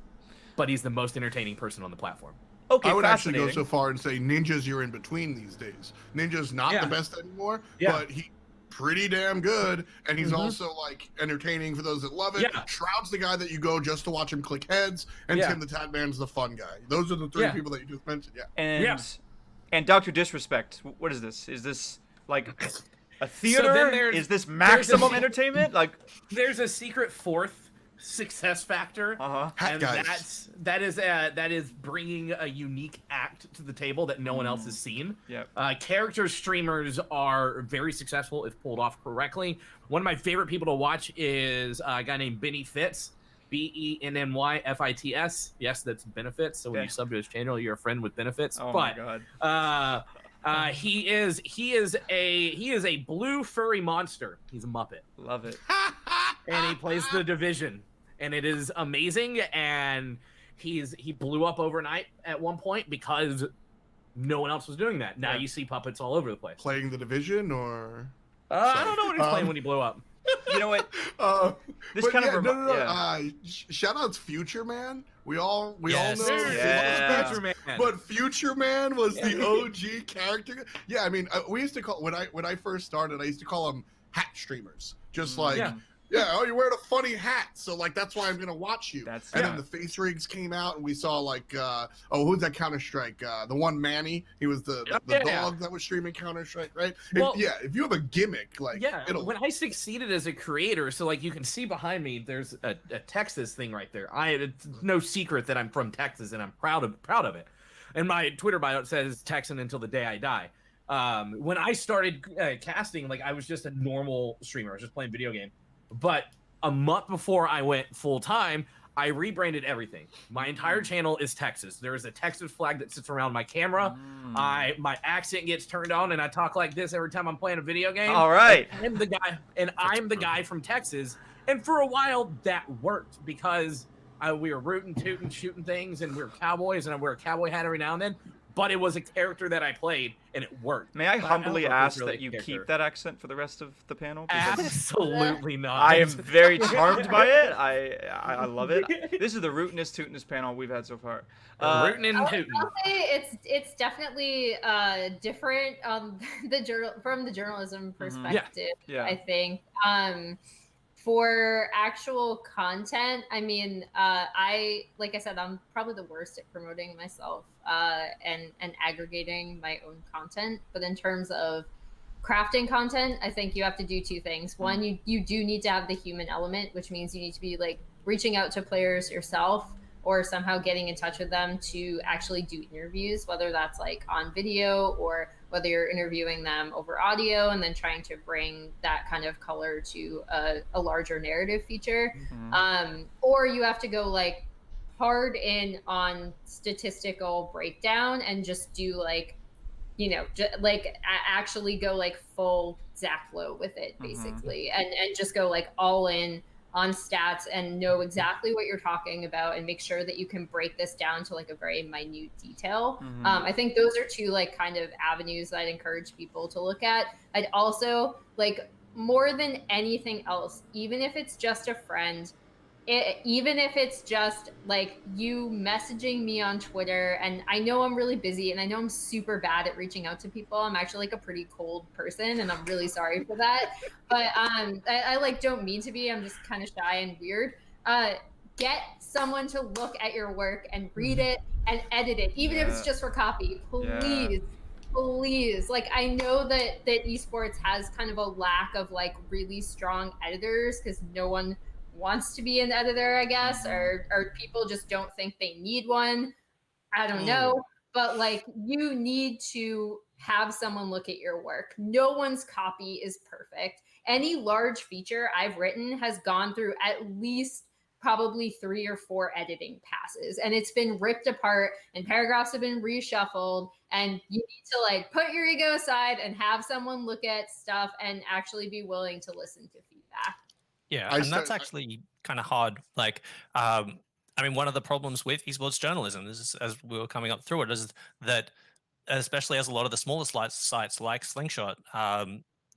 but he's the most entertaining person on the platform. Okay, I would actually go so far and say Ninja's you're in between these days. Ninja's not the best anymore, but he's pretty damn good, and he's also like entertaining for those that love it. Shroud's the guy that you go just to watch him click heads, and Tim the Tatman's the fun guy. Those are the 3 people that you just mentioned. And Dr. Disrespect, what is this? Is this like a theater? Is this maximum entertainment? Like, there's a secret 4th success factor, and that is bringing a unique act to the table that no one else has seen. Character streamers are very successful if pulled off correctly. One of my favorite people to watch is a guy named Benny Fitz. BENNYFITS. Yes, that's benefits. So when you sub to his channel, you're a friend with benefits. My God. He is a blue furry monster. He's a Muppet. Love it. And he plays the Division, and it is amazing. And he blew up overnight at one point because no one else was doing that. Now you see puppets all over the place. Playing the Division, or I don't know what he's playing when he blew up. You know what? This kind of shout outs Future Man. We all know Future Man. But Future Man was the OG character. Yeah, I mean, we used to call when I first started, I used to call them hat streamers. Just like you're wearing a funny hat, so like that's why I'm gonna watch you. Then the face rigs came out, and we saw like who's that Counter-Strike? The one Manny, he was the dog that was streaming Counter-Strike, right? Well, if you have a gimmick, like when I succeeded as a creator, so like you can see behind me, there's a Texas thing right there. It's no secret that I'm from Texas, and I'm proud of it. And my Twitter bio says Texan until the day I die. When I started casting, like I was just a normal streamer. I was just playing video game. But a month before I went full time, I rebranded everything. My entire channel is Texas. There is a Texas flag that sits around my camera. My accent gets turned on, and I talk like this every time I'm playing a video game. All right. I'm the guy from Texas. And for a while, that worked because we were rooting, tooting, shooting things, and we were cowboys, and I wear a cowboy hat every now and then. But it was a character that I played, and it worked. May I humbly ask that you keep that accent for the rest of the panel? Absolutely not. I am very charmed by it. I love it. This is the rootinest, tootinest panel we've had so far. Rootin' and tootin'. I'll say it's definitely different from the journalism perspective. I think. For actual content, I mean, like I said, I'm probably the worst at promoting myself and aggregating my own content. But in terms of crafting content, I think you have to do 2 things. One, you do need to have the human element, which means you need to be like reaching out to players yourself or somehow getting in touch with them to actually do interviews, whether that's like on video or whether you're interviewing them over audio and then trying to bring that kind of color to a larger narrative feature. Or you have to go like hard in on statistical breakdown and just do like, actually go like full Zach Lowe with it basically. And just go like all in on stats and know exactly what you're talking about and make sure that you can break this down to like a very minute detail. I think those are 2 like kind of avenues that I'd encourage people to look at. I'd also like more than anything else, even if it's just a friend, even if it's just like you messaging me on Twitter, and I know I'm really busy and I know I'm super bad at reaching out to people. I'm actually like a pretty cold person and I'm really sorry for that. But I like don't mean to be. I'm just kind of shy and weird. Get someone to look at your work and read it and edit it, even if it's just for copy. Please. Please. Like I know that esports has kind of a lack of like really strong editors because no one wants to be an editor, I guess, or people just don't think they need one. I don't know. But like you need to have someone look at your work. No one's copy is perfect. Any large feature I've written has gone through at least probably 3 or 4 editing passes, and it's been ripped apart and paragraphs have been reshuffled, and you need to like put your ego aside and have someone look at stuff and actually be willing to listen to feedback. Yeah, and that's actually kind of hard. Like, I mean, one of the problems with esports journalism is, as we were coming up through it, is that, especially as a lot of the smaller sites like Slingshot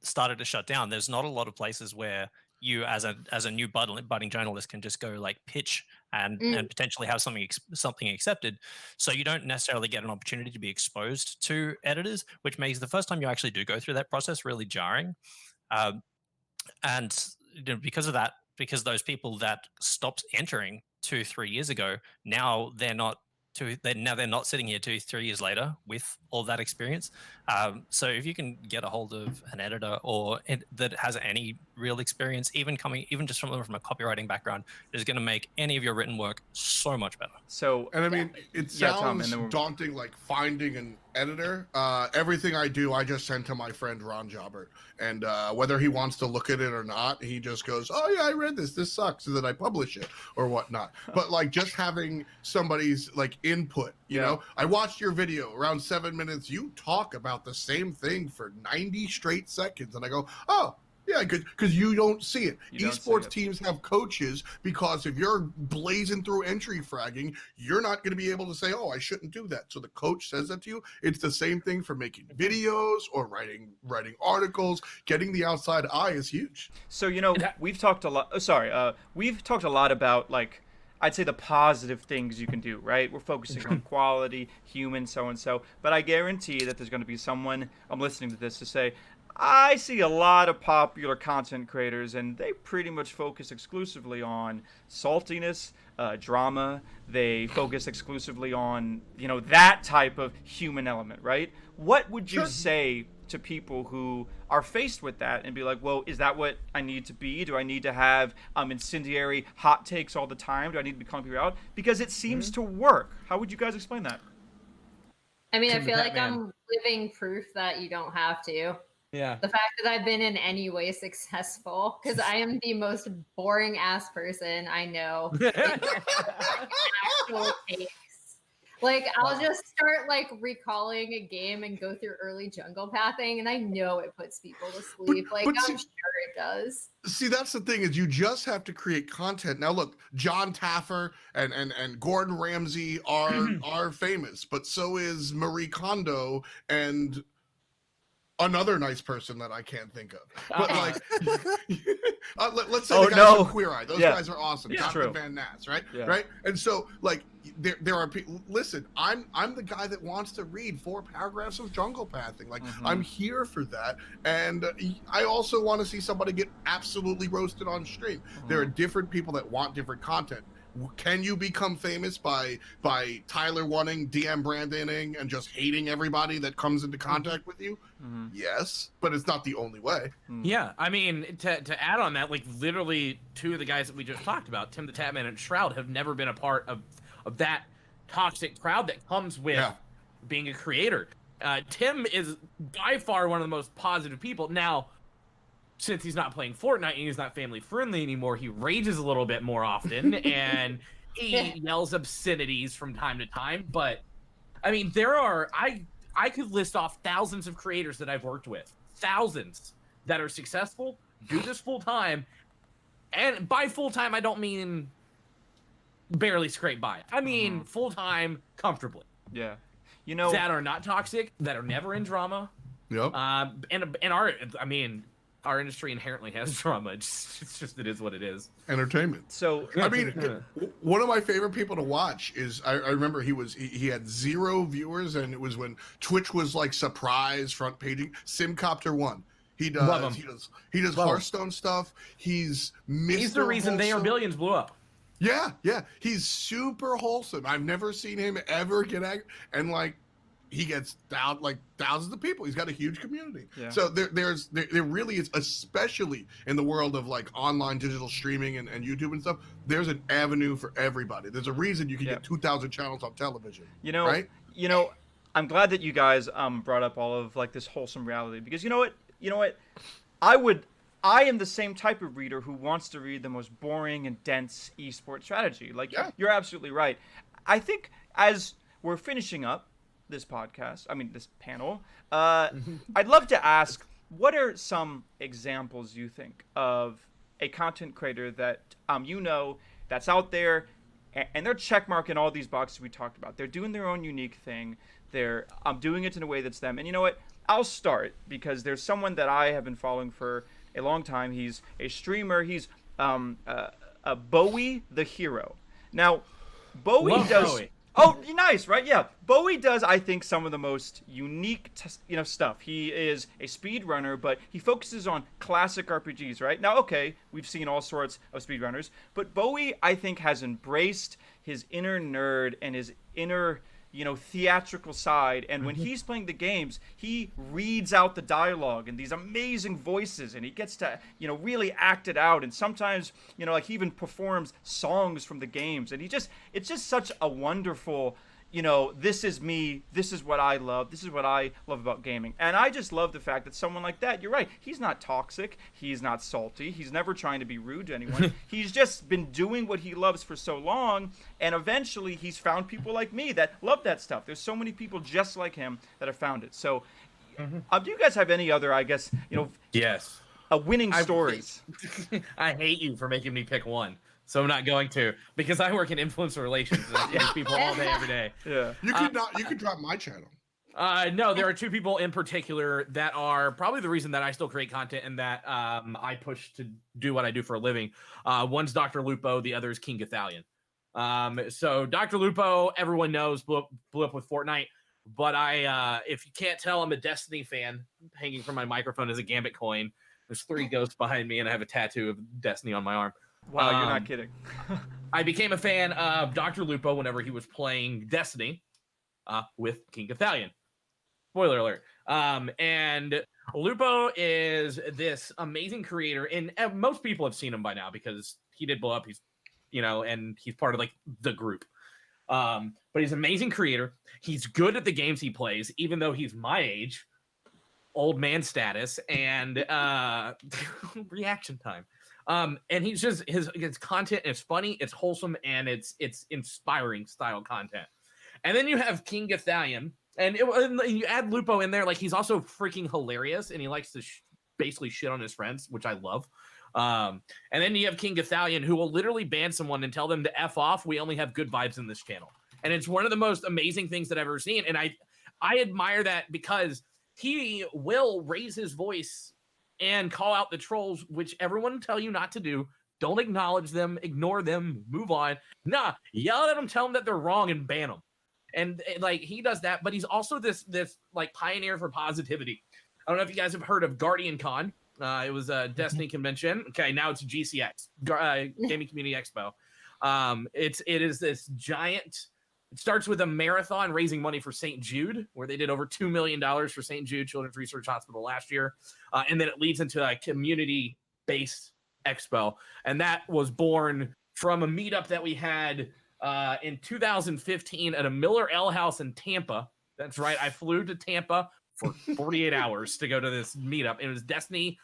started to shut down, there's not a lot of places where you, as a new budding journalist, can just go like pitch and potentially have something accepted. So you don't necessarily get an opportunity to be exposed to editors, which makes the first time you actually do go through that process really jarring. And because of that, because those people that stopped entering 2-3 years ago, now they're not sitting here 2-3 years later with all that experience. So if you can get a hold of an editor that has any real experience, even just from a copywriting background, is going to make any of your written work so much better. So, and I mean, it sounds daunting, like finding an editor. Everything I do, I just send to my friend Ron Jobber, and whether he wants to look at it or not, he just goes, "Oh yeah, I read this. This sucks," and then I publish it or whatnot. But like just having somebody's like input, you know, I watched your video around 7 minutes. You talk about the same thing for 90 straight seconds, and I go, "Oh." Yeah, because you don't see it. Esports teams have coaches, because if you're blazing through entry fragging, you're not going to be able to say, "Oh, I shouldn't do that." So the coach says that to you. It's the same thing for making videos or writing articles. Getting the outside eye is huge. So we've talked a lot. We've talked a lot about like, I'd say the positive things you can do, right? We're focusing on quality, human, so and so. But I guarantee that there's going to be someone, I'm listening to this, to say, I see a lot of popular content creators, and they pretty much focus exclusively on saltiness, drama. They focus exclusively on, that type of human element, right? What would you say to people who are faced with that and be like, well, is that what I need to be? Do I need to have incendiary hot takes all the time? Do I need to be calling people out? Because it seems to work. How would you guys explain that? I mean, I feel like I'm living proof that you don't have to. Yeah. The fact that I've been in any way successful, because I am the most boring ass person I know. Actual takes. Like I'll just start like recalling a game and go through early jungle pathing, and I know it puts people to sleep. I'm sure it does. See, that's the thing, is you just have to create content. Now look, John Taffer and Gordon Ramsay are famous, but so is Marie Kondo and another nice person that I can't think of. But let's say the guys from Queer Eye. Those guys are awesome. Yeah, Jonathan Van Ness, right? Yeah. Right? And so like there are people, listen, I'm the guy that wants to read 4 paragraphs of jungle pathing. Like I'm here for that. And I also want to see somebody get absolutely roasted on stream. There are different people that want different content. Can you become famous by Tyler wanting DM Brandoning and just hating everybody that comes into contact with you? Yes, but it's not the only way. Yeah, I mean, to add on that, like literally 2 of the guys that we just talked about, Tim the Tatman and Shroud, have never been a part of that toxic crowd that comes with being a creator. Tim is by far one of the most positive people. Now, since he's not playing Fortnite and he's not family friendly anymore, he rages a little bit more often and he yells obscenities from time to time. But I mean, I could list off thousands of creators that I've worked with, thousands that are successful, do this full time. And by full time, I don't mean barely scrape by. I mean full time comfortably. Yeah. That are not toxic, that are never in drama. Yep. And our, I mean, our industry inherently has drama. It's just it is what it is. Entertainment. So I mean, one of my favorite people to watch is I remember he had 0 viewers, and it was when Twitch was like surprise front paging. Simcopter1. He Love him. He does Hearthstone stuff. He's Mr. He's the reason They Are Wholesome. Billions blew up. Yeah. He's super wholesome. I've never seen him ever get angry, and like he gets down like thousands of people. He's got a huge community. Yeah. So there really is, especially in the world of like online digital streaming and YouTube and stuff. There's an avenue for everybody. There's a reason you can get 2,000 channels on television. Right? I'm glad that you guys brought up all of like this wholesome reality, because you know what, I am the same type of reader who wants to read the most boring and dense esports strategy. Like, you're absolutely right. I think as we're finishing up this panel, I'd love to ask, what are some examples you think of a content creator that that's out there, and they're checkmarking all these boxes we talked about. They're doing their own unique thing. They're doing it in a way that's them. And you know what? I'll start, because there's someone that I have been following for a long time. He's a streamer. He's a Bowie the Hero. Now, Bowie does. Bowie. Oh, nice, right? Yeah, Bowie does, I think, some of the most unique, stuff. He is a speedrunner, but he focuses on classic RPGs, right? Now, okay, we've seen all sorts of speedrunners, but Bowie, I think, has embraced his inner nerd and his inner, theatrical side. And when he's playing the games, he reads out the dialogue in these amazing voices, and he gets to, really act it out. And sometimes, like he even performs songs from the games. And it's just such a wonderful, this is me, this is what I love, this is what I love about gaming. And I just love the fact that someone like that, you're right, he's not toxic, he's not salty, he's never trying to be rude to anyone. He's just been doing what he loves for so long, and eventually he's found people like me that love that stuff. There's so many people just like him that have found it. So do you guys have any other, I guess, yes, winning stories? I hate you for making me pick one. So I'm not going to, because I work in influencer relations and I see people all day, every day. Yeah. You could drop my channel. No, there are 2 people in particular that are probably the reason that I still create content and that I push to do what I do for a living. One's Dr. Lupo, the other is King Gathalion. So Dr. Lupo, everyone knows, blew up with Fortnite. But if you can't tell, I'm a Destiny fan. Hanging from my microphone is a Gambit coin. There's 3 ghosts behind me, and I have a tattoo of Destiny on my arm. Wow, you're not kidding. I became a fan of Dr. Lupo whenever he was playing Destiny with King Gathalion. Spoiler alert. And Lupo is this amazing creator, and most people have seen him by now because he did blow up. He's, and he's part of like the group. But he's an amazing creator. He's good at the games he plays, even though he's my age, old man status, and reaction time. And he's just his content is funny, it's wholesome, and it's inspiring style content. And then you have King Gathalion, and you add Lupo in there, like he's also freaking hilarious, and he likes to basically shit on his friends, which I love. And then you have King Gathalion, who will literally ban someone and tell them to F off. We only have good vibes in this channel, and it's one of the most amazing things that I've ever seen. And I admire that because he will raise his voice and call out the trolls, which everyone will tell you not to do. Don't acknowledge them, ignore them, move on. Nah, yell at them, tell them that they're wrong, and ban them. And like he does that, but he's also this like pioneer for positivity. I don't know if you guys have heard of Guardian Con. It was a Destiny convention. Okay, now it's GCX, Gaming Community Expo. It is this giant. It starts with a marathon raising money for St. Jude, where they did over $2 million for St. Jude Children's Research Hospital last year. And then it leads into a community-based expo. And that was born from a meetup that we had in 2015 at a Miller L House in Tampa. That's right. I flew to Tampa for 48 hours to go to this meetup. It was Destiny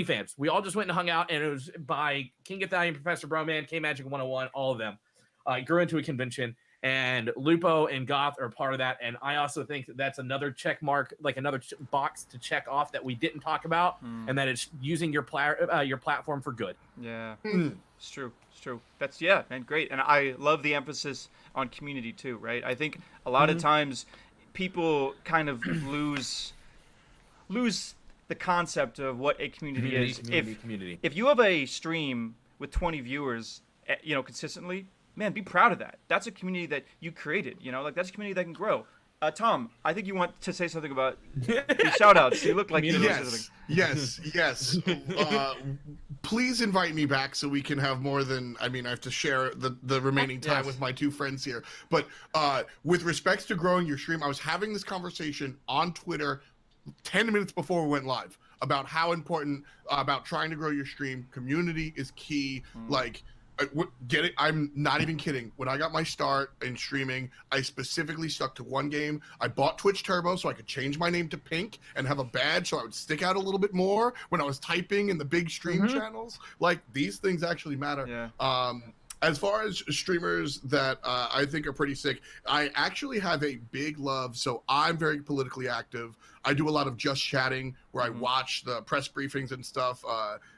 fans. We all just went and hung out, and it was by King Gathalion, Professor Broman, K-Magic 101, all of them. It grew into a convention. And Lupo and Goth are part of that. And I also think that's another check mark, like another box to check off that we didn't talk about, and that it's using your platform for good. Yeah, it's true. It's true. That's, and great. And I love the emphasis on community too, right? I think a lot of times people kind of lose the concept of what a community is. Community. If you have a stream with 20 viewers, consistently, man, be proud of that. That's a community that you created. Like that's a community that can grow. Tom, I think you want to say something about the shout-outs. You look like you want to say something. Yes. Please invite me back so we can have more than. I have to share the remaining time with my two friends here. But with respects to growing your stream, I was having this conversation on Twitter 10 minutes before we went live about how important about trying to grow your stream. Community is key. Like. Get it? I'm not even kidding. When I got my start in streaming, I specifically stuck to one game. I bought Twitch Turbo so I could change my name to Pink and have a badge so I would stick out a little bit more when I was typing in the big stream channels. Like, these things actually matter. Yeah. As far as streamers that I think are pretty sick, I actually have a big love. So I'm very politically active. I do a lot of just chatting where I watch the press briefings and stuff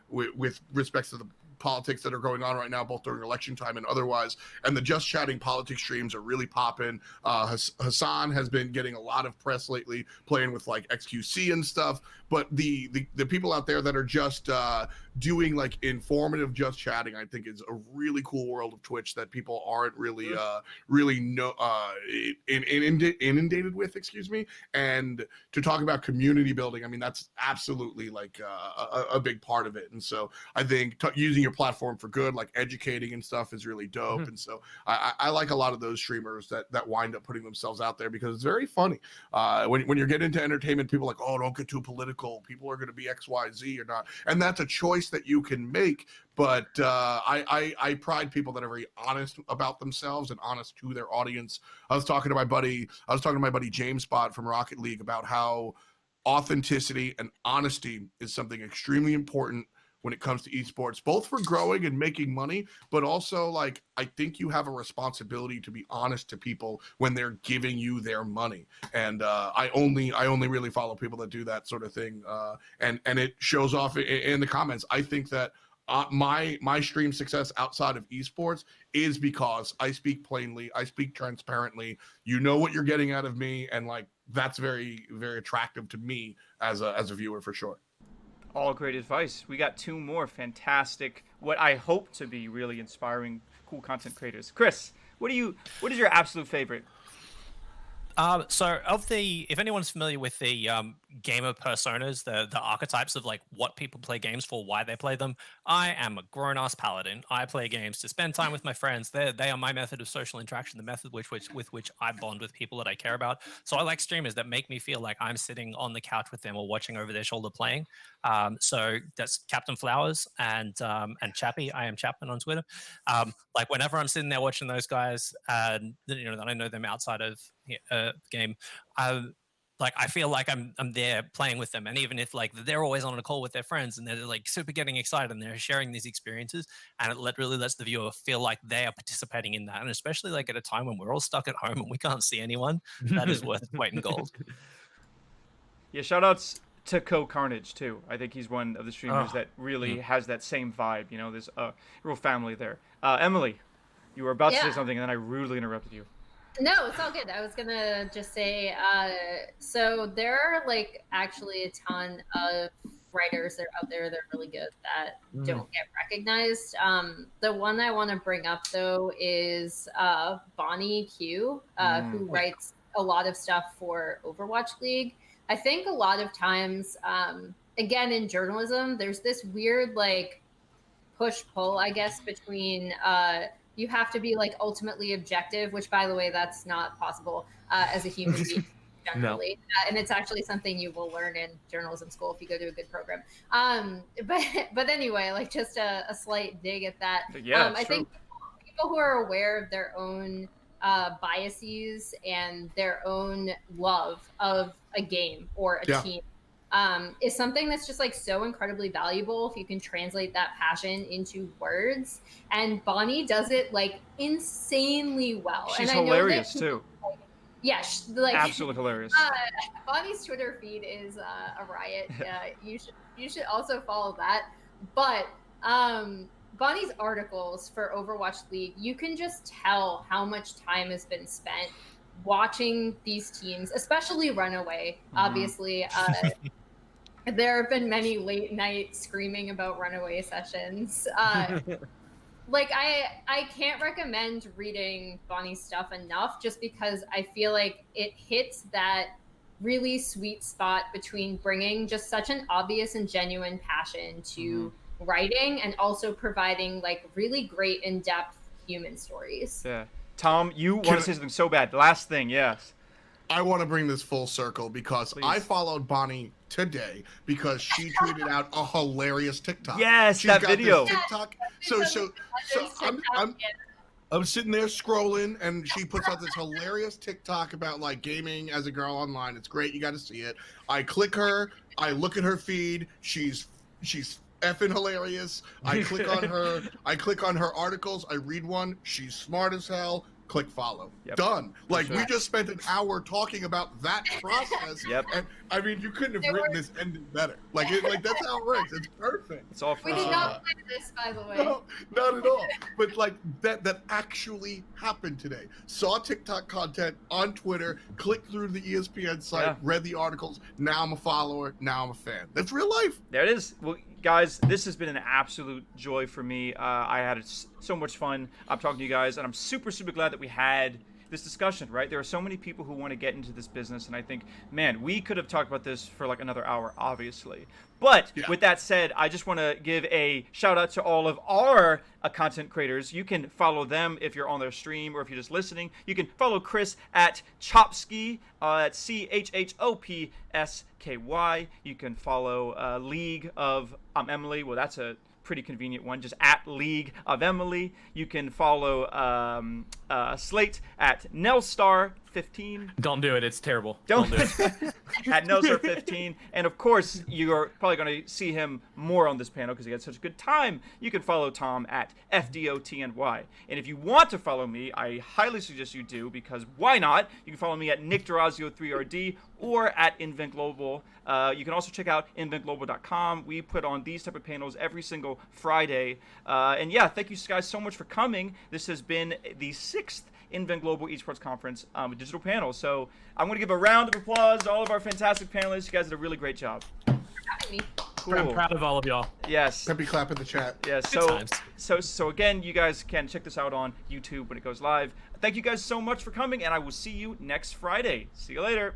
with respects to the politics that are going on right now, both during election time and otherwise. And the just chatting politics streams are really popping. Hassan has been getting a lot of press lately, playing with like XQC and stuff. But the people out there that are just doing like informative just chatting, I think is a really cool world of Twitch that people aren't really inundated with. Excuse me. And to talk about community building, that's absolutely like a big part of it. And so I think using your platform for good, like educating and stuff, is really dope. And so I like a lot of those streamers that wind up putting themselves out there because it's very funny. When you're getting into entertainment, people are like, oh, don't get too political. People are going to be X, Y, Z or not. And that's a choice that you can make. But I pride people that are very honest about themselves and honest to their audience. I was talking to my buddy James Spot from Rocket League about how authenticity and honesty is something extremely important when it comes to esports, both for growing and making money, but also like I think you have a responsibility to be honest to people when they're giving you their money. And I only really follow people that do that sort of thing, and it shows off in the comments. I think that my stream success outside of esports is because I speak plainly, I speak transparently. You know what you're getting out of me, and like that's very, very attractive to me as a viewer for sure. All great advice. We got two more fantastic, what I hope to be really inspiring, cool content creators. Chris, what is your absolute favorite? So if anyone's familiar with the gamer personas, the archetypes of like what people play games for, why they play them, I am a grown-ass paladin. I play games to spend time with my friends. They are my method of social interaction, the method with which I bond with people that I care about. So I like streamers that make me feel like I'm sitting on the couch with them or watching over their shoulder playing. So that's Captain Flowers and Chappie. I am Chapman on Twitter. Like whenever I'm sitting there watching those guys, that I know them outside of game, I feel like I'm there playing with them. And even if like they're always on a call with their friends and they're like super getting excited and they're sharing these experiences, and it really lets the viewer feel like they are participating in that. And especially like at a time when we're all stuck at home and we can't see anyone, that is worth its weight in gold. Yeah, shout outs to Carnage too. I think he's one of the streamers that really has that same vibe. There's a real family there. Emily, you were about to say something and then I rudely interrupted you. No, it's all good. I was gonna just say, so there are like actually a ton of writers that are out there that are really good that don't get recognized. The one I want to bring up though is Bonnie Q, who writes a lot of stuff for Overwatch League. I think a lot of times, again in journalism, there's this weird like push-pull, I guess, between you have to be like ultimately objective, which by the way, that's not possible as a human being generally. No. And it's actually something you will learn in journalism school if you go to a good program. But anyway, like just a slight dig at that. Yeah, I think people who are aware of their own biases and their own love of a game or a team is something that's just like so incredibly valuable if you can translate that passion into words. And Bonnie does it like insanely well. She's and hilarious too. Yeah, like absolutely hilarious. Bonnie's Twitter feed is a riot. You should also follow that. But Bonnie's articles for Overwatch League, you can just tell how much time has been spent watching these teams, especially Runaway, obviously. There have been many late night screaming about runaway sessions. Like I can't recommend reading Bonnie's stuff enough, just because I feel like it hits that really sweet spot between bringing just such an obvious and genuine passion to writing and also providing like really great in-depth human stories. Yeah. Tom, you want to say something so bad. Last thing, yes. I want to bring this full circle because I followed Bonnie today because she tweeted out a hilarious TikTok. Yes, She's that got video. This TikTok. So I'm sitting there scrolling, and she puts out this hilarious TikTok about like gaming as a girl online. It's great. You got to see it. I click her. I look at her feed. She's effing hilarious. I click on her. I click on her articles. I read one. She's smart as hell. Click follow. Yep. Done. Like sure. we just spent an hour talking about that process. Yep. And I mean, you couldn't have written this ending better. Like that's how it works. It's perfect. It's all for We did not plan this, by the way. No, not at all. But like that actually happened today. Saw TikTok content on Twitter, clicked through the ESPN site, read the articles. Now I'm a follower. Now I'm a fan. That's real life. There it is. Well, guys, this has been an absolute joy for me. I had so much fun. I'm talking to you guys, and I'm super, super glad that we had this discussion, right? There are so many people who want to get into this business, and I think, man, we could have talked about this for like another hour, obviously. But with that said, I just want to give a shout out to all of our content creators. You can follow them if you're on their stream or if you're just listening. You can follow Chris at Chopsky, that's CHOPSKY. You can follow League of Emily. Well, that's a pretty convenient one, just at League of Emily. You can follow Slate at Nelstar15. Don't do it. It's terrible. Don't do it. At Nelstar15. And of course, you are probably going to see him more on this panel because he had such a good time. You can follow Tom at FDOTNY. And if you want to follow me, I highly suggest you do, because why not? You can follow me at NickDurazio3RD or at Invent Global. You can also check out inventglobal.com. We put on these type of panels every single Friday. And yeah, thank you guys so much for coming. This has been the 6th Invent Global Esports Conference digital panel. So I'm going to give a round of applause to all of our fantastic panelists. You guys did a really great job. Cool. I'm proud of all of y'all. Yes. Peppy clap in the chat. Yeah, so again, you guys can check this out on YouTube when it goes live. Thank you guys so much for coming, and I will see you next Friday. See you later.